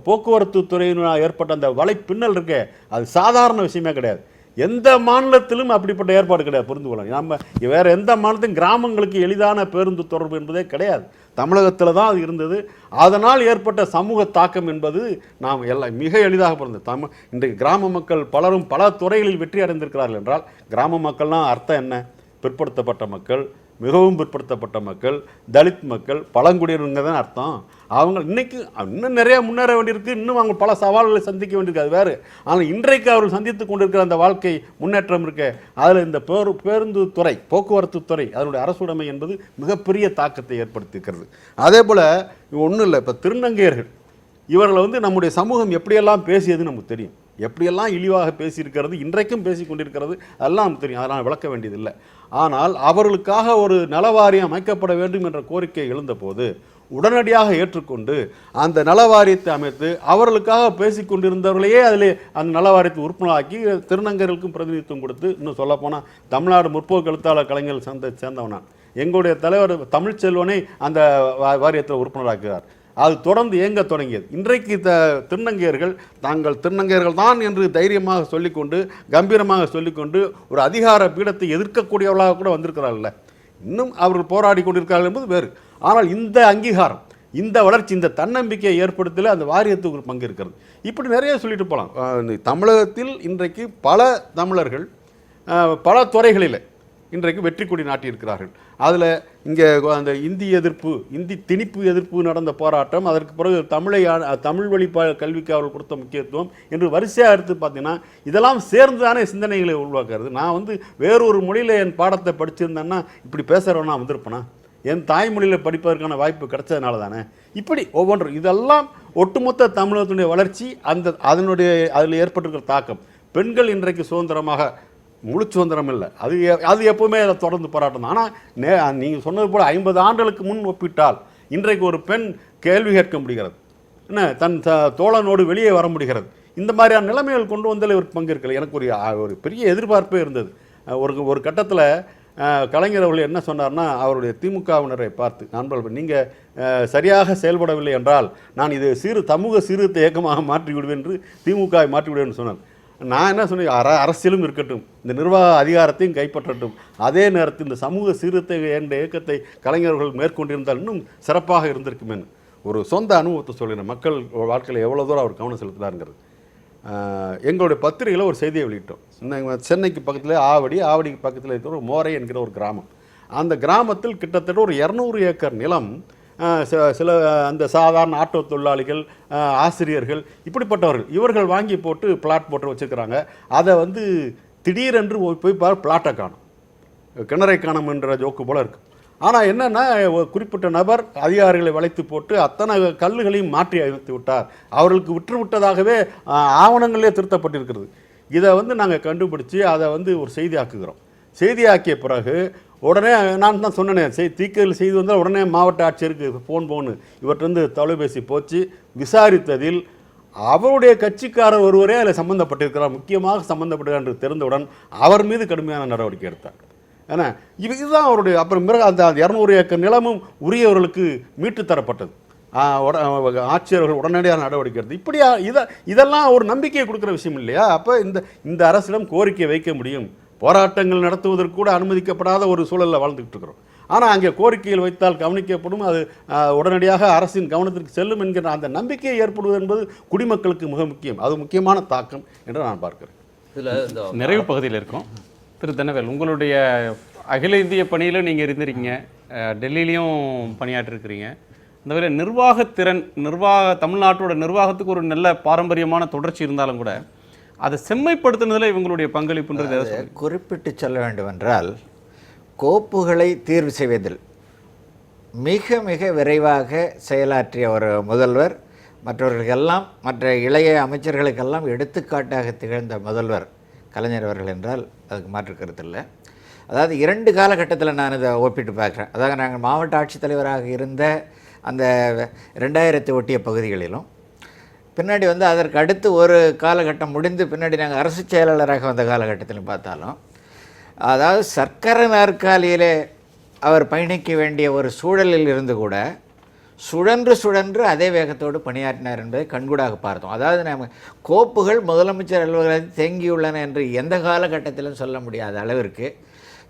போக்குவரத்து துறையினால் ஏற்பட்ட அந்த வலைப்பின்னல் இருக்கே, அது சாதாரண விஷயமே கிடையாது. எந்த மாநிலத்திலும் அப்படிப்பட்ட ஏற்பாடு கிடையாது. புரிந்து கொள்ளலாம். நம்ம வேறு எந்த மாநிலத்திலும் கிராமங்களுக்கு எளிதான பேருந்து தொடர்பு என்பதே கிடையாது. தமிழகத்தில் தான் அது இருந்தது. அதனால் ஏற்பட்ட சமூக தாக்கம் என்பது நாம் எல்லாம் மிக எளிதாக பிறந்தது. இன்றைக்கு கிராம மக்கள் பலரும் பல துறைகளில் வெற்றி அடைந்திருக்கிறார்கள் என்றால் கிராம மக்கள்லாம் அர்த்தம் என்ன? பிற்படுத்தப்பட்ட மக்கள், மிகவும் பிற்படுத்தப்பட்ட மக்கள், தலித் மக்கள், பழங்குடியினருங்க தான் அர்த்தம். அவங்க இன்னைக்கு இன்னும் நிறைய முன்னேற வேண்டியிருக்கு, இன்னும் அவங்க பல சவால்களை சந்திக்க வேண்டியிருக்கு, அது வேறு. ஆனால் இன்றைக்கு அவர்கள் சந்தித்து கொண்டிருக்கிற அந்த வாழ்க்கை முன்னேற்றம் இருக்க அதில் இந்த பேருந்து துறை, போக்குவரத்து துறை, அதனுடைய அரசுடைமை என்பது மிகப்பெரிய தாக்கத்தை ஏற்படுத்தியிருக்கிறது. அதே போல் ஒன்றும் இல்லை, இப்போ திருநங்கையர்கள் இவர்களை நம்முடைய சமூகம் எப்படியெல்லாம் பேசியது நமக்கு தெரியும், எப்படியெல்லாம் இழிவாக பேசியிருக்கிறது, இன்றைக்கும் பேசி கொண்டிருக்கிறது, அதெல்லாம் நமக்கு தெரியும், அதனால் விளக்க வேண்டியதில்லை. ஆனால் அவர்களுக்காக ஒரு நலவாரியம் அமைக்கப்பட வேண்டும் என்ற கோரிக்கை எழுந்தபோது உடனடியாக ஏற்றுக்கொண்டு அந்த நலவாரியத்தை அமைத்து அவர்களுக்காக பேசிக் கொண்டிருந்தவர்களையே அதிலே அந்த நலவாரியத்தை உறுப்பினராக்கி திருநங்கைகளுக்கும் பிரதிநிதித்துவம் கொடுத்து, இன்னும் சொல்லப்போனால் தமிழ்நாடு முற்போக்கு எழுத்தாளர் கலைஞர் சேர்ந்தவனா எங்களுடைய தலைவர் தமிழ்ச்செல்வனை அந்த வாரியத்தில் உறுப்பினராக்குகிறார். அது தொடர்ந்து இயங்க தொடங்கியது. இன்றைக்கு திருநங்கையர்கள் தாங்கள் திருநங்கையர்கள் தான் என்று தைரியமாக சொல்லிக்கொண்டு, கம்பீரமாக சொல்லிக்கொண்டு ஒரு அதிகார பீடத்தை எதிர்க்கக்கூடியவர்களாக கூட வந்திருக்கிறார்கள். இன்னும் அவர்கள் போராடி கொண்டிருக்கிறார்கள் என்பது வேறு. ஆனால் இந்த அங்கீகாரம், இந்த வளர்ச்சி, இந்த தன்னம்பிக்கையை ஏற்படுத்தல அந்த வாரியத்துக்கு ஒரு பங்கு இருக்கிறது. இப்படி நிறைய சொல்லிட்டு போகலாம். தமிழகத்தில் இன்றைக்கு பல தமிழர்கள் பல துறைகளில் இன்றைக்கு வெற்றி கொடி நாட்டியிருக்கிறார்கள். அதில் இங்கே அந்த இந்தி எதிர்ப்பு, இந்தி திணிப்பு எதிர்ப்பு நடந்த போராட்டம், அதற்கு பிறகு தமிழ் வழி கல்விக்கு அவர்கள் கொடுத்த முக்கியத்துவம் என்று வரிசையாக எடுத்து பார்த்தீங்கன்னா இதெல்லாம் சேர்ந்து தானே சிந்தனைகளை உருவாக்குறது. நான் வேறொரு மொழியில் என் பாடத்தை படிச்சிருந்தேன்னா இப்படி பேசுகிறவனா வந்திருப்பேனா? என் தாய்மொழியில் படிப்பதற்கான வாய்ப்பு கிடைச்சதுனால தானே. இப்படி ஒவ்வொன்றும் இதெல்லாம் ஒட்டுமொத்த தமிழகத்தினுடைய வளர்ச்சி, அதில் ஏற்பட்டிருக்கிற தாக்கம். பெண்கள் இன்றைக்கு சுதந்திரமாக, முழு சுதந்திரம் இல்லை, அது எப்பவுமே அதை தொடர்ந்து போராட்டம். ஆனால் நீங்கள் சொன்னது போல் 50 ஆண்டுகளுக்கு முன் ஒப்பிட்டால் இன்றைக்கு ஒரு பெண் கேள்வி கேட்க முடிகிறது, என்ன தன் தோழனோடு வெளியே வர முடிகிறது. இந்த மாதிரியான நிலைமைகள் கொண்டு வந்தால் ஒரு பங்கு இருக்கல. எனக்கு ஒரு பெரிய எதிர்பார்ப்பே இருந்தது. ஒரு கட்டத்தில் கலைஞர் அவர்கள் என்ன சொன்னார்னா, அவருடைய திமுகவினரை பார்த்து, நண்பர்கள் நீங்கள் சரியாக செயல்படவில்லை என்றால் நான் இது சமூக சீர்திருத்த இயக்கமாக மாற்றி விடுவேன் என்று திமுகவை மாற்றி விடுவேன் சொன்னார். நான் என்ன சொன்னேன், அரசியலும் இருக்கட்டும், இந்த நிர்வாக அதிகாரத்தையும் கைப்பற்றட்டும், அதே நேரத்தில் இந்த சமூக சீர்திருத்த என்ற இயக்கத்தை கலைஞர்கள் மேற்கொண்டிருந்தால் இன்னும் சிறப்பாக இருந்திருக்குமே. ஒரு சொந்த அனுபவத்தை சொல்கிறேன், மக்கள் வாழ்க்கையில் எவ்வளோ தூரம் அவர் கவனம் செலுத்துகிறாருங்கிறது. எங்களுடைய பத்திரிகையில் ஒரு செய்தியை வெளியிட்டோம். சென்னைக்கு பக்கத்தில் ஆவடிக்கு பக்கத்தில் இருக்கிற ஒரு மோரை என்கிற ஒரு கிராமம். அந்த கிராமத்தில் கிட்டத்தட்ட ஒரு 200 ஏக்கர் நிலம் சில அந்த சாதாரண ஆட்டோ தொழிலாளிகள், ஆசிரியர்கள், இப்படிப்பட்டவர்கள் இவர்கள் வாங்கி போட்டு பிளாட் போட்டு வச்சுருக்கிறாங்க. அதை திடீரென்று போய் பிளாட்டை காணும், கிணறை காணும் என்ற ஜோக்கு போல் இருக்குது. ஆனால் என்னென்னா, ஒரு குறிப்பிட்ட நபர் அதிகாரிகளை வளைத்து போட்டு அத்தனை கல்லுகளையும் மாற்றி அமைத்து விட்டார். அவர்களுக்கு விட்டுவிட்டதாகவே ஆவணங்களே திருத்தப்பட்டிருக்கிறது. இதை நாங்கள் கண்டுபிடிச்சி அதை ஒரு செய்தியாக்குகிறோம். செய்தியாக்கிய பிறகு உடனே நான் தான் சொன்னேன், தீக்கல் செய்து வந்தால் உடனே மாவட்ட ஆட்சியருக்கு ஃபோன் இவற்றிருந்து தொலைபேசி போச்சு. விசாரித்ததில் அவருடைய கட்சிக்காரர் ஒருவரே அதில் சம்மந்தப்பட்டிருக்கிறார், முக்கியமாக சம்மந்தப்பட்டிருக்கிறார் என்று தெரிந்தவுடன் அவர் மீது கடுமையான நடவடிக்கை எடுத்தார். ஏன்னா இதுதான் அவருடைய. அப்புறம் பிறகு அந்த 200 ஏக்கர் நிலமும் உரியவர்களுக்கு மீட்டு தரப்பட்டது. ஆட்சியர்கள் உடனடியாக நடவடிக்கை எடுத்து இப்படியா இதெல்லாம் ஒரு நம்பிக்கையை கொடுக்குற விஷயம் இல்லையா? அப்போ இந்த அரசிடம் கோரிக்கை வைக்க முடியும். போராட்டங்கள் நடத்துவதற்கு கூட அனுமதிக்கப்படாத ஒரு சூழலில் வாழ்ந்துகிட்டு இருக்கிறோம். ஆனால் அங்கே கோரிக்கைகள் வைத்தால் கவனிக்கப்படும், அது உடனடியாக அரசின் கவனத்திற்கு செல்லும் என்கிற அந்த நம்பிக்கையை ஏற்படுவது என்பது குடிமக்களுக்கு மிக முக்கியம். அது முக்கியமான தாக்கம் என்று நான் பார்க்கிறேன். இதில் நிறைவு பகுதியில் இருக்கும். திரு தனவேல், உங்களுடைய அகில இந்திய பணியில் நீங்கள் இருந்திருக்கீங்க, டெல்லியிலையும் பணியாற்றிருக்கிறீங்க. இந்த வகையில் நிர்வாகத்திறன், தமிழ்நாட்டோட நிர்வாகத்துக்கு ஒரு நல்ல பாரம்பரியமான தொடர்ச்சி இருந்தாலும் கூட அதை செம்மைப்படுத்தினதில் இவங்களுடைய பங்களிப்புன்றது குறிப்பிட்டு சொல்ல வேண்டுமென்றால், கோப்புகளை தேர்வு செய்வதில் மிக மிக விரைவாக செயலாற்றிய ஒரு முதல்வர், மற்றவர்களுக்கெல்லாம், மற்ற இளைய அமைச்சர்களுக்கெல்லாம் எடுத்துக்காட்டாக திகழ்ந்த முதல்வர் கலைஞர் அவர்கள் என்றால் அதுக்கு மாற்று கருத்து இல்லை. அதாவது 2 காலகட்டத்தில் நான் இதை ஒப்பிட்டு பார்க்குறேன். அதாவது நாங்கள் மாவட்ட ஆட்சித்தலைவராக இருந்த அந்த 2000 ஒட்டிய பகுதிகளிலும், பின்னாடி அதற்கு அடுத்து ஒரு காலகட்டம் முடிந்து பின்னாடி நாங்கள் அரசு செயலாளராக வந்த காலகட்டத்திலும் பார்த்தாலும், அதாவது சர்க்கரை நாற்காலியிலே அவர் பயணிக்க வேண்டிய ஒரு சூழலில் இருந்து கூட சுழன்று அதே வேகத்தோடு பணியாற்றினார் என்பதை கண்கூடாக பார்த்தோம். அதாவது நம்ம கோப்புகள் முதலமைச்சர் அலுவலகத்தில் தேங்கியுள்ளன என்று எந்த காலகட்டத்திலும் சொல்ல முடியாத அளவிற்கு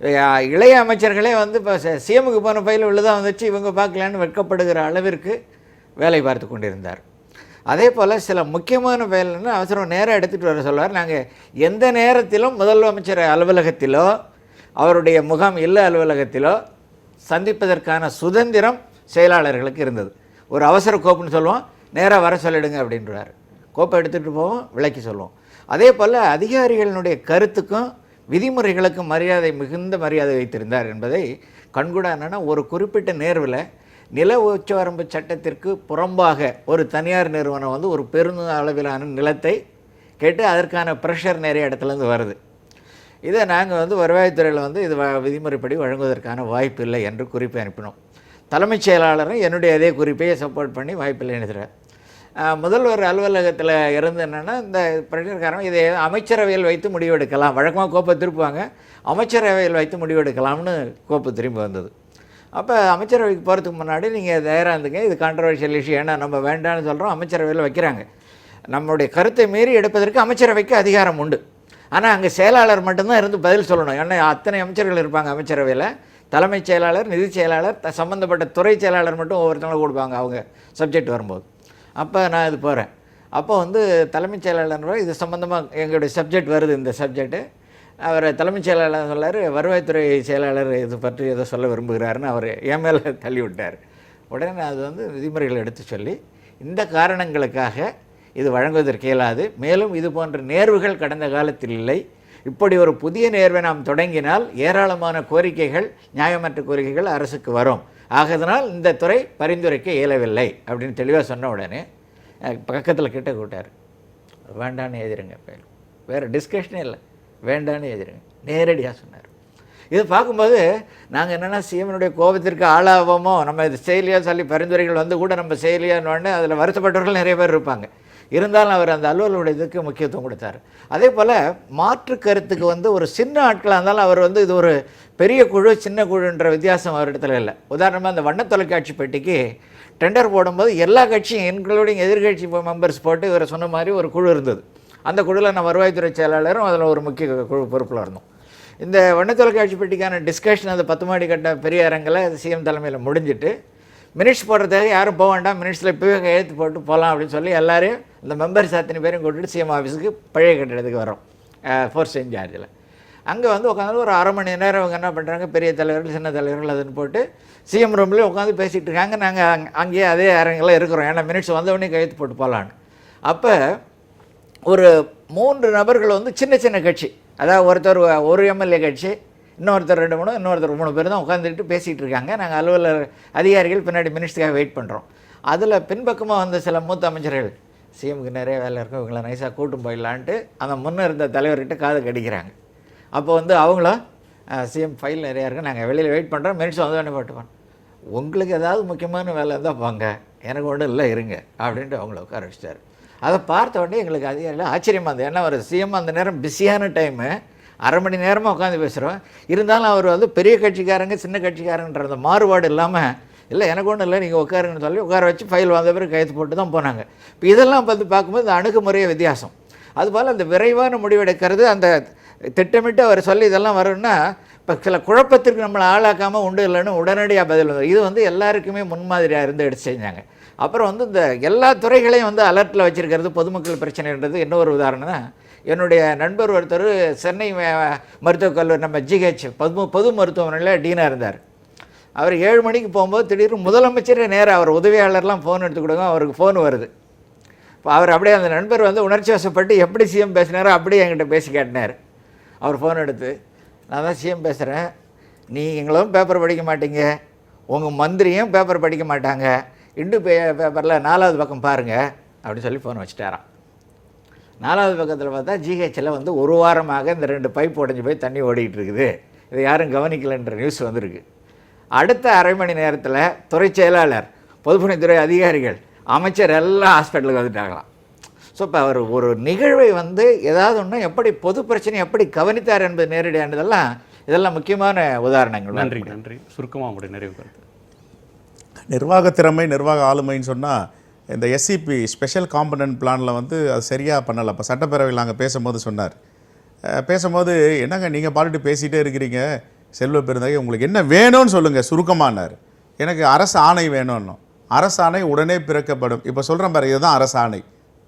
இளைய அமைச்சர்களே வந்து இப்போ சிஎமுக்கு போன ஃபைல் உள்ளதான் வந்துச்சு, இவங்க பார்க்கலான்னு வெட்கப்படுகிற அளவிற்கு வேலை பார்த்து கொண்டிருந்தார். அதே போல் சில முக்கியமான ஃபைல்னு அவசரம் நேரம் எடுத்துகிட்டு வர சொல்வார். நாங்கள் எந்த நேரத்திலும் முதலமைச்சர் அலுவலகத்திலோ அவருடைய முகாம் இல்ல அலுவலகத்திலோ சந்திப்பதற்கான சுதந்திரம் செயலாளர்களுக்கு இருந்தது. ஒரு அவசர கோப்புன்னு சொல்லுவோம், நேராக வர சொல்லிடுங்க அப்படின்றார். கோப்பை எடுத்துகிட்டு போவோம், விளக்கி சொல்லுவோம். அதே போல் அதிகாரிகளினுடைய கருத்துக்கும் விதிமுறைகளுக்கும் மிகுந்த மரியாதை வைத்திருந்தார் என்பதை கண்கூட என்னென்னா, ஒரு குறிப்பிட்ட நேர்வில் நில உச்சவரம்பு சட்டத்திற்கு புறம்பாக ஒரு தனியார் நிறுவனம் வந்து ஒரு பெரும் அளவிலான நிலத்தை கேட்டு அதற்கான ப்ரெஷர் நிறைய இடத்துலேருந்து வருது. இதை நாங்கள் வந்து வருவாய்த்துறையில் வந்து இது விதிமுறைப்படி வழங்குவதற்கான வாய்ப்பு இல்லை என்று குறிப்பை அனுப்பினோம். தலைமைச் செயலாளரும் என்னுடைய அதே குறிப்பையை சப்போர்ட் பண்ணி வாய்ப்பில்லை எழுதுகிறார். முதல்வர் அலுவலகத்தில் இருந்து என்னென்னா, இந்த பிரச்சனைக்காரன் இதை அமைச்சரவையில் வைத்து முடிவெடுக்கலாம், வழக்கமாக கோப்பை திருப்புவாங்க, அமைச்சரவையில் வைத்து முடிவெடுக்கலாம்னு கோப்பு திரும்பி வந்தது. அப்போ அமைச்சரவைக்கு போகிறதுக்கு முன்னாடி நீங்கள் தயாராக இருந்துங்க, இது கான்ட்ரவர்ஷியல் இஷ்யூ, ஏன்னா நம்ம வேண்டாம்னு சொல்கிறோம், அமைச்சரவையில் வைக்கிறாங்க. நம்மளுடைய கருத்தை மீறி எடுப்பதற்கு அமைச்சரவைக்கு அதிகாரம் உண்டு. ஆனால் அங்கே செயலாளர் மட்டும்தான் இருந்து பதில் சொல்லணும். ஏன்னா அத்தனை அமைச்சர்கள் இருப்பாங்க அமைச்சரவையில், தலைமைச் செயலாளர், நிதி செயலாளர், சம்மந்தப்பட்ட துறை செயலாளர் மட்டும் ஒவ்வொருத்தவங்களும் கொடுப்பாங்க அவங்க சப்ஜெக்ட் வரும்போது. அப்போ நான் இது போகிறேன். அப்போ வந்து தலைமைச் செயலாளர் இது சம்மந்தமாக எங்களுடைய சப்ஜெக்ட் வருது, இந்த சப்ஜெக்ட்டு. அவர் தலைமைச் செயலாளர் சொல்லார், வருவாய்த்துறை செயலாளர் இது பற்றி ஏதோ சொல்ல விரும்புகிறாருன்னு அவர் என் மேலே தள்ளி விட்டார். உடனே நான் அது வந்து விதிமுறைகளை எடுத்து சொல்லி, இந்த காரணங்களுக்காக இது வழங்குவதற்கு இயலாது, மேலும் இது போன்ற நேர்வுகள் கடந்த காலத்தில் இல்லை, இப்படி ஒரு புதிய நேர்வை நாம் தொடங்கினால் ஏராளமான கோரிக்கைகள், நியாயமற்ற கோரிக்கைகள் அரசுக்கு வரும், ஆகதனால் இந்த துறை பரிந்துரைக்க இயலவில்லை அப்படின்னு தெளிவாக சொன்ன உடனே பக்கத்தில் கிட்ட கூட்டார். வேண்டான்னு எழுதிருங்க, வேறு டிஸ்கஷனே இல்லை, வேண்டான்னு எழுதிருங்க, நேரடியாக சொன்னார். இது பார்க்கும்போது நாங்கள் என்னென்னா, சிஎம்னுடைய கோபத்திற்கு ஆளாவோமோ, நம்ம இது செயலியாக சொல்லி பரிந்துரைகள் வந்து கூட நம்ம செயலியான்னு அதில் வருத்தப்பட்டவர்கள் நிறைய பேர் இருப்பாங்க. இருந்தாலும் அவர் அந்த அலுவலருடைய இதுக்கு முக்கியத்துவம் கொடுத்தார். அதே போல் மாற்று கருத்துக்கு வந்து ஒரு சின்ன ஆட்களாக இருந்தாலும் அவர் வந்து இது ஒரு பெரிய குழு சின்ன குழுன்ற வித்தியாசம் அவர் இடத்துல இல்லை. உதாரணமாக அந்த வண்ண தொலைக்காட்சி பெட்டிக்கு டெண்டர் போடும்போது எல்லா கட்சியும் இன்க்ளூடிங் எதிர்கட்சி மெம்பர்ஸ் போட்டு இவர் சொன்ன மாதிரி ஒரு குழு இருந்தது. அந்த குழுவில் நான் வருவாய்த்துறை செயலாளரும் அதில் ஒரு முக்கிய குழு பொறுப்பில் இருந்தோம். இந்த வண்ண தொலைக்காட்சி பெட்டிக்கான டிஸ்கஷன் அந்த 10 மாடி கட்ட பெரிய அரங்கில் சிஎம் தலைமையில் முடிஞ்சிட்டு மினிட்ஸ் போடுறதுக்காக யாரும் போக வேண்டாம், மினிட்ஸில் இப்போவே கையெழுத்து போட்டு போகலாம் அப்படின்னு சொல்லி எல்லாரையும் இந்த மெம்பர்ஸ் அத்தனை பேரையும் கூட்டிட்டு சிஎம் ஆஃபீஸுக்கு பழைய கட்டிடத்துக்கு வரோம், ஃபோர்ஸ் இன்சார்ஜில். அங்கே வந்து உட்காந்து ஒரு அரை மணி நேரம் அவங்க என்ன பண்ணுறாங்க, பெரிய தலைவர்கள் சின்ன தலைவர்கள் அதுன்னு போட்டு சிஎம் ரூம்லேயே உட்காந்து பேசிகிட்டு இருக்காங்க. நாங்கள் அங்கேயே அதே அரங்கில் இருக்கிறோம், ஏன்னா மினிட்ஸ் வந்தவொடனே கையெழுத்து போட்டு போகலான்னு. அப்போ ஒரு 3 நபர்கள் வந்து சின்ன சின்ன கட்சி, அதாவது ஒருத்தர் ஒரு எம்எல்ஏ கட்சி, இன்னொருத்தர் 2-3, இன்னொருத்தர் 3 பேர் தான் உட்காந்துட்டு பேசிகிட்டு இருக்காங்க. நாங்கள் அலுவலர் அதிகாரிகள் பின்னாடி மினிட்ஸ்க்காக வெயிட் பண்ணுறோம். அதில் பின்பக்கமாக வந்த சில மூத்த அமைச்சர்கள், சிஎம்க்கு நிறைய வேலை இருக்கும், இவங்களை நைஸாக கூட்டும் போயிடலான்ட்டு அந்த முன்னே இருந்த தலைவர்கிட்ட காது கடிக்கிறாங்க. அப்போ வந்து அவங்களும் சிஎம் ஃபைல் நிறையா இருக்குது, நாங்கள் வெளியில் வெயிட் பண்ணுறோம், மினிட்ஸ் வந்து உடனே போட்டுப்போம், உங்களுக்கு ஏதாவது முக்கியமான வேலை இருந்தால் போங்க, எனக்கு ஒன்றும் இல்லை இருங்க அப்படின்ட்டு அவங்கள உட்கார வச்சிட்டார். அதை பார்த்த உடனே எங்களுக்கு அதிகாரியில் ஆச்சரியமாக இருந்தது. ஏன்னா ஒரு சிஎம் அந்த நேரம் பிஸியான டைமு, அரை மணி நேரமாக உட்காந்து பேசுகிறோம், இருந்தாலும் அவர் வந்து பெரிய கட்சிக்காரங்க சின்ன கட்சிக்காரங்கன்ற அந்த மாறுபாடு இல்லாமல், இல்லை எனக்கு ஒன்றும் இல்லை நீங்கள் உட்காருங்கன்னு சொல்லி உட்கார வச்சு ஃபைல் வந்த பிறகு கையெழுத்து போட்டு தான் போனாங்க. இப்போ இதெல்லாம் வந்து பார்க்கும்போது இந்த அணுகுமுறைய வித்தியாசம். அதுபோல் அந்த விரைவான முடிவெடுக்கிறது, அந்த திட்டமிட்டு அவர் சொல்லி இதெல்லாம் வரும்னா இப்போ சில குழப்பத்திற்கு நம்மளை ஆளாக்காமல் உண்டு இல்லைன்னு உடனடியாக பதில் வந்தது. இது வந்து எல்லாருக்குமே முன்மாதிரியாக இருந்து எடுத்து செஞ்சாங்க. அப்புறம் வந்து இந்த எல்லா துறைகளையும் வந்து அலர்ட்டில் வச்சுருக்கிறது பொதுமக்கள் பிரச்சனைன்றது இன்னொரு உதாரணம் தான். என்னுடைய நண்பர் ஒருத்தர் சென்னை மருத்துவக் கல்லூரி நம்ம ஜிஹெச் பொது மருத்துவமனையில் டீனாக இருந்தார். அவர் 7 மணிக்கு போகும்போது திடீர்னு முதலமைச்சரே நேராக அவர் உதவியாளர்லாம் ஃபோன் எடுத்து கொடுங்க, அவருக்கு ஃபோன் வருது. இப்போ அவர் அப்படியே அந்த நண்பர் வந்து உணர்ச்சி வசப்பட்டு எப்படி சிஎம் பேசினாரோ அப்படியே என்கிட்ட பேசி கேட்டினார். அவர் ஃபோன் எடுத்து, நான் தான் சிஎம் பேசுகிறேன், நீங்களும் பேப்பர் படிக்க மாட்டீங்க, உங்கள் மந்திரியும் பேப்பர் படிக்க மாட்டாங்க, இண்டு பேப்பரில் 4வது பக்கம் பாருங்கள் அப்படின்னு சொல்லி ஃபோன் வச்சுட்டாராம். 4வது பக்கத்தில் பார்த்தா ஜிஹெச்சில் வந்து ஒரு வாரமாக இந்த 2 பைப் உடஞ்சி போய் தண்ணி ஓடிக்கிட்டு இருக்குது, இதை யாரும் கவனிக்கலைன்ற நியூஸ் வந்திருக்கு. அடுத்த அரை மணி நேரத்தில் துறை செயலாளர், பொதுப்பணித்துறை அதிகாரிகள், அமைச்சர் எல்லாம் ஹாஸ்பிட்டலுக்கு வந்துட்டாங்களாம். ஸோ இப்போ அவர் ஒரு நிகழ்வை வந்து ஏதாவது ஒன்று எப்படி பொது பிரச்சனை எப்படி கவனித்தார் என்பது நேரடியானதெல்லாம் இதெல்லாம் முக்கியமான உதாரணங்கள். நன்றி நன்றி. சுருக்கமாக உங்களுடைய நிறைவு கருத்து. நிர்வாக திறமை நிர்வாக ஆளுமைன்னு சொன்னால் இந்த எஸ்சிபி ஸ்பெஷல் காம்பனன்ட் பிளானில் வந்து அது சரியாக பண்ணலை. அப்போ சட்டப்பேரவையில் நாங்கள் பேசும்போது சொன்னார், பேசும்போது என்னங்க நீங்கள் பாட்டுட்டு பேசிகிட்டே இருக்கிறீங்க, செல்வ பெருந்தகை உங்களுக்கு என்ன வேணும்னு சொல்லுங்கள் சுருக்கமானார். எனக்கு அரசு ஆணை வேணும்னு. அரசாணை உடனே பிறக்கப்படும். இப்போ சொல்கிறேன் பாரு, இதுதான் அரசாணை.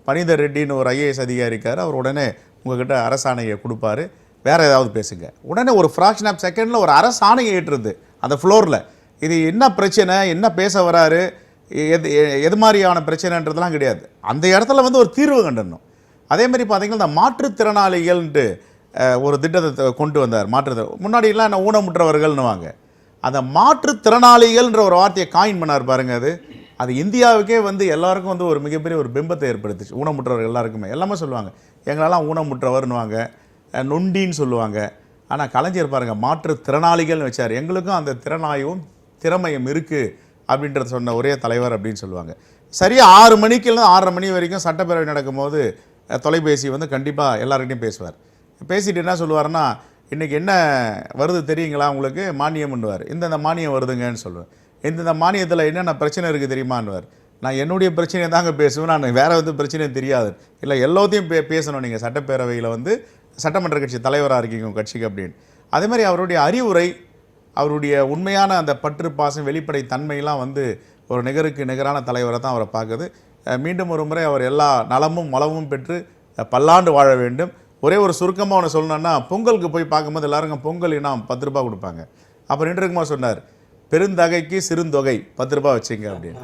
பனிதர் ரெட்டின்னு ஒரு ஐஏஎஸ் அதிகாரி இருக்கார், அவர் உடனே உங்ககிட்ட அரசாணையை கொடுப்பாரு. வேறு ஏதாவது பேசுங்க, உடனே ஒரு ஃப்ராக்ஷன் ஆஃப் செகண்டில் ஒரு அரசாணையை ஏற்றுறது அந்த ஃப்ளோரில். இது என்ன பிரச்சனை, என்ன பேச வராரு, எது மாதிரியான பிரச்சனைன்றதுலாம் கிடையாது. அந்த இடத்துல வந்து ஒரு தீர்வு கண்டணும். அதே மாதிரி பார்த்தீங்கன்னா இந்த மாற்றுத்திறனாளிகள்ன்ட்டு ஒரு திட்டத்தை கொண்டு வந்தார். முன்னாடிலாம் என்ன ஊனமுற்றவர்கள்னுவாங்க, அந்த மாற்றுத்திறனாளிகள்ன்ற ஒரு வார்த்தையை காயின் பண்ணார் பாருங்க. அது இந்தியாவுக்கே வந்து எல்லாருக்கும் வந்து ஒரு மிகப்பெரிய ஒரு பிம்பத்தை ஏற்படுத்துச்சு. ஊனமுற்றவர்கள் எல்லாருக்குமே எல்லாமே சொல்லுவாங்க, எங்களெல்லாம் ஊனமுற்றவர்னுவாங்க, நொண்டின்னு சொல்லுவாங்க. ஆனால் கலைஞர் பாருங்க மாற்றுத்திறனாளிகள்னு வச்சார். எங்களுக்கும் அந்த திறனாயும் திறமையும் இருக்குது அப்படின்றத சொன்ன ஒரே தலைவர் அப்படின்னு சொல்லுவாங்க. சரியாக 6 மணிக்குலேருந்து 6:30 மணி வரைக்கும் சட்டப்பேரவை நடக்கும்போது தொலைபேசி வந்து கண்டிப்பாக எல்லாருக்கிட்டையும் பேசுவார். பேசிட்டு என்ன சொல்லுவார்னா, இன்றைக்கி என்ன வருது தெரியுங்களா உங்களுக்கு, மானியம் பண்ணுவார். இந்த மானியம் வருதுங்கன்னு சொல்லுவேன். இந்த மானியத்தில் என்னென்ன பிரச்சனை இருக்குது தெரியுமான்னுவார். நான் என்னுடைய பிரச்சனையை தாங்க பேசுவேன், நான் வேறு வந்து பிரச்சனையும் தெரியாது. இல்லை எல்லாத்தையும் பேசணும் நீங்கள் சட்டப்பேரவையில் வந்து சட்டமன்ற கட்சி தலைவராக இருக்கீங்க உங்கள் கட்சிக்கு அப்படின்னு. அதே மாதிரி அவருடைய அறிவுரை, அவருடைய உண்மையான அந்த பற்று பாசம் வெளிப்படை தன்மையெல்லாம் வந்து ஒரு நிகருக்கு நிகரான தலைவரை தான் அவரை பார்க்குது. மீண்டும் ஒரு முறை அவர் எல்லா நலமும் வளமும் பெற்று பல்லாண்டு வாழ வேண்டும். ஒரே ஒரு சுருக்கமாக ஒன்று சொல்லணுன்னா, பொங்கலுக்கு போய் பார்க்கும்போது எல்லாருக்கும் பொங்கல் இனம் 10 ரூபா கொடுப்பாங்க. அப்போ நின்றுக்குமா சொன்னார், பெருந்தகைக்கு சிறுந்தொகை 10 ரூபா வச்சுங்க அப்படின்னு.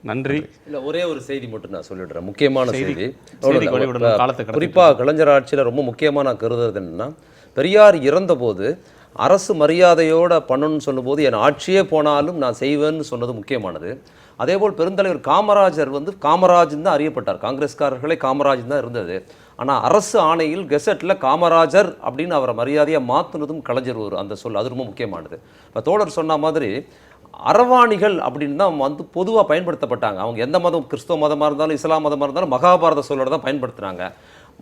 நன்றி. இல்லை, ஒரே ஒரு செய்தி மட்டும் நான் சொல்லிடுறேன், முக்கியமான செய்தி. காலத்தை குறிப்பாக கலைஞர் ஆட்சியில் ரொம்ப முக்கியமாக நான் கருதுறது என்னன்னா, பெரியார் இறந்தபோது அரசு மரியாதையோடு பண்ணணும்னு சொல்லும்போது என் ஆட்சியே போனாலும் நான் செய்வேன்னு சொன்னது முக்கியமானது. அதேபோல் பெருந்தலைவர் காமராஜர் வந்து காமராஜன் தான் அறியப்பட்டார், காங்கிரஸ்காரர்களே காமராஜன் தான் இருந்தது. ஆனால் அரசு ஆணையில் கெசட்டில் காமராஜர் அப்படின்னு அவரை மரியாதையாக மாற்றினதும் கலைஞர் அந்த சொல், அது ரொம்ப முக்கியமானது. இப்போ தோழர் சொன்ன மாதிரி அரவாணிகள் அப்படின்னு தான் வந்து பொதுவாக பயன்படுத்தப்பட்டாங்க. அவங்க எந்த மதம், கிறிஸ்தவ மதமாக இருந்தாலும் இஸ்லாம் மதமாக இருந்தாலும் மகாபாரத சொல்லோட தான் பயன்படுத்துகிறாங்க.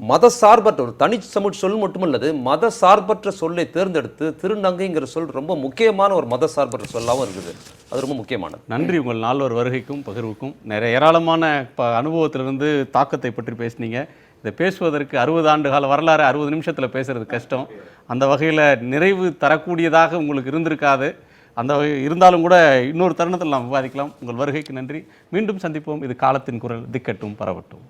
மத சார்பற்ற ஒரு தனி சொல் மட்டுமல்லது, மத சார்பற்ற சொல்லை தேர்ந்தெடுத்து திருநங்கைங்கிற சொல் ரொம்ப முக்கியமான ஒரு மத சார்பற்ற சொல்லாகவும் இருக்குது. அது ரொம்ப முக்கியமானது. நன்றி உங்கள் நால்வர் வருகைக்கும் பகிர்வுக்கும். நிறைய ஏராளமான அனுபவத்திலிருந்து தாக்கத்தை பற்றி பேசினீங்க. இதை பேசுவதற்கு 60 ஆண்டு கால வரலாறு 60 நிமிஷத்தில் பேசுறது கஷ்டம். அந்த வகையில் நிறைவு தரக்கூடியதாக உங்களுக்கு இருந்திருக்காது. அந்த இருந்தாலும் கூட இன்னொரு தருணத்தில் நாம் விவாதிக்கலாம். உங்கள் வருகைக்கு நன்றி. மீண்டும் சந்திப்போம். இது காலத்தின் குரல், திக்கட்டும் பரவட்டும்.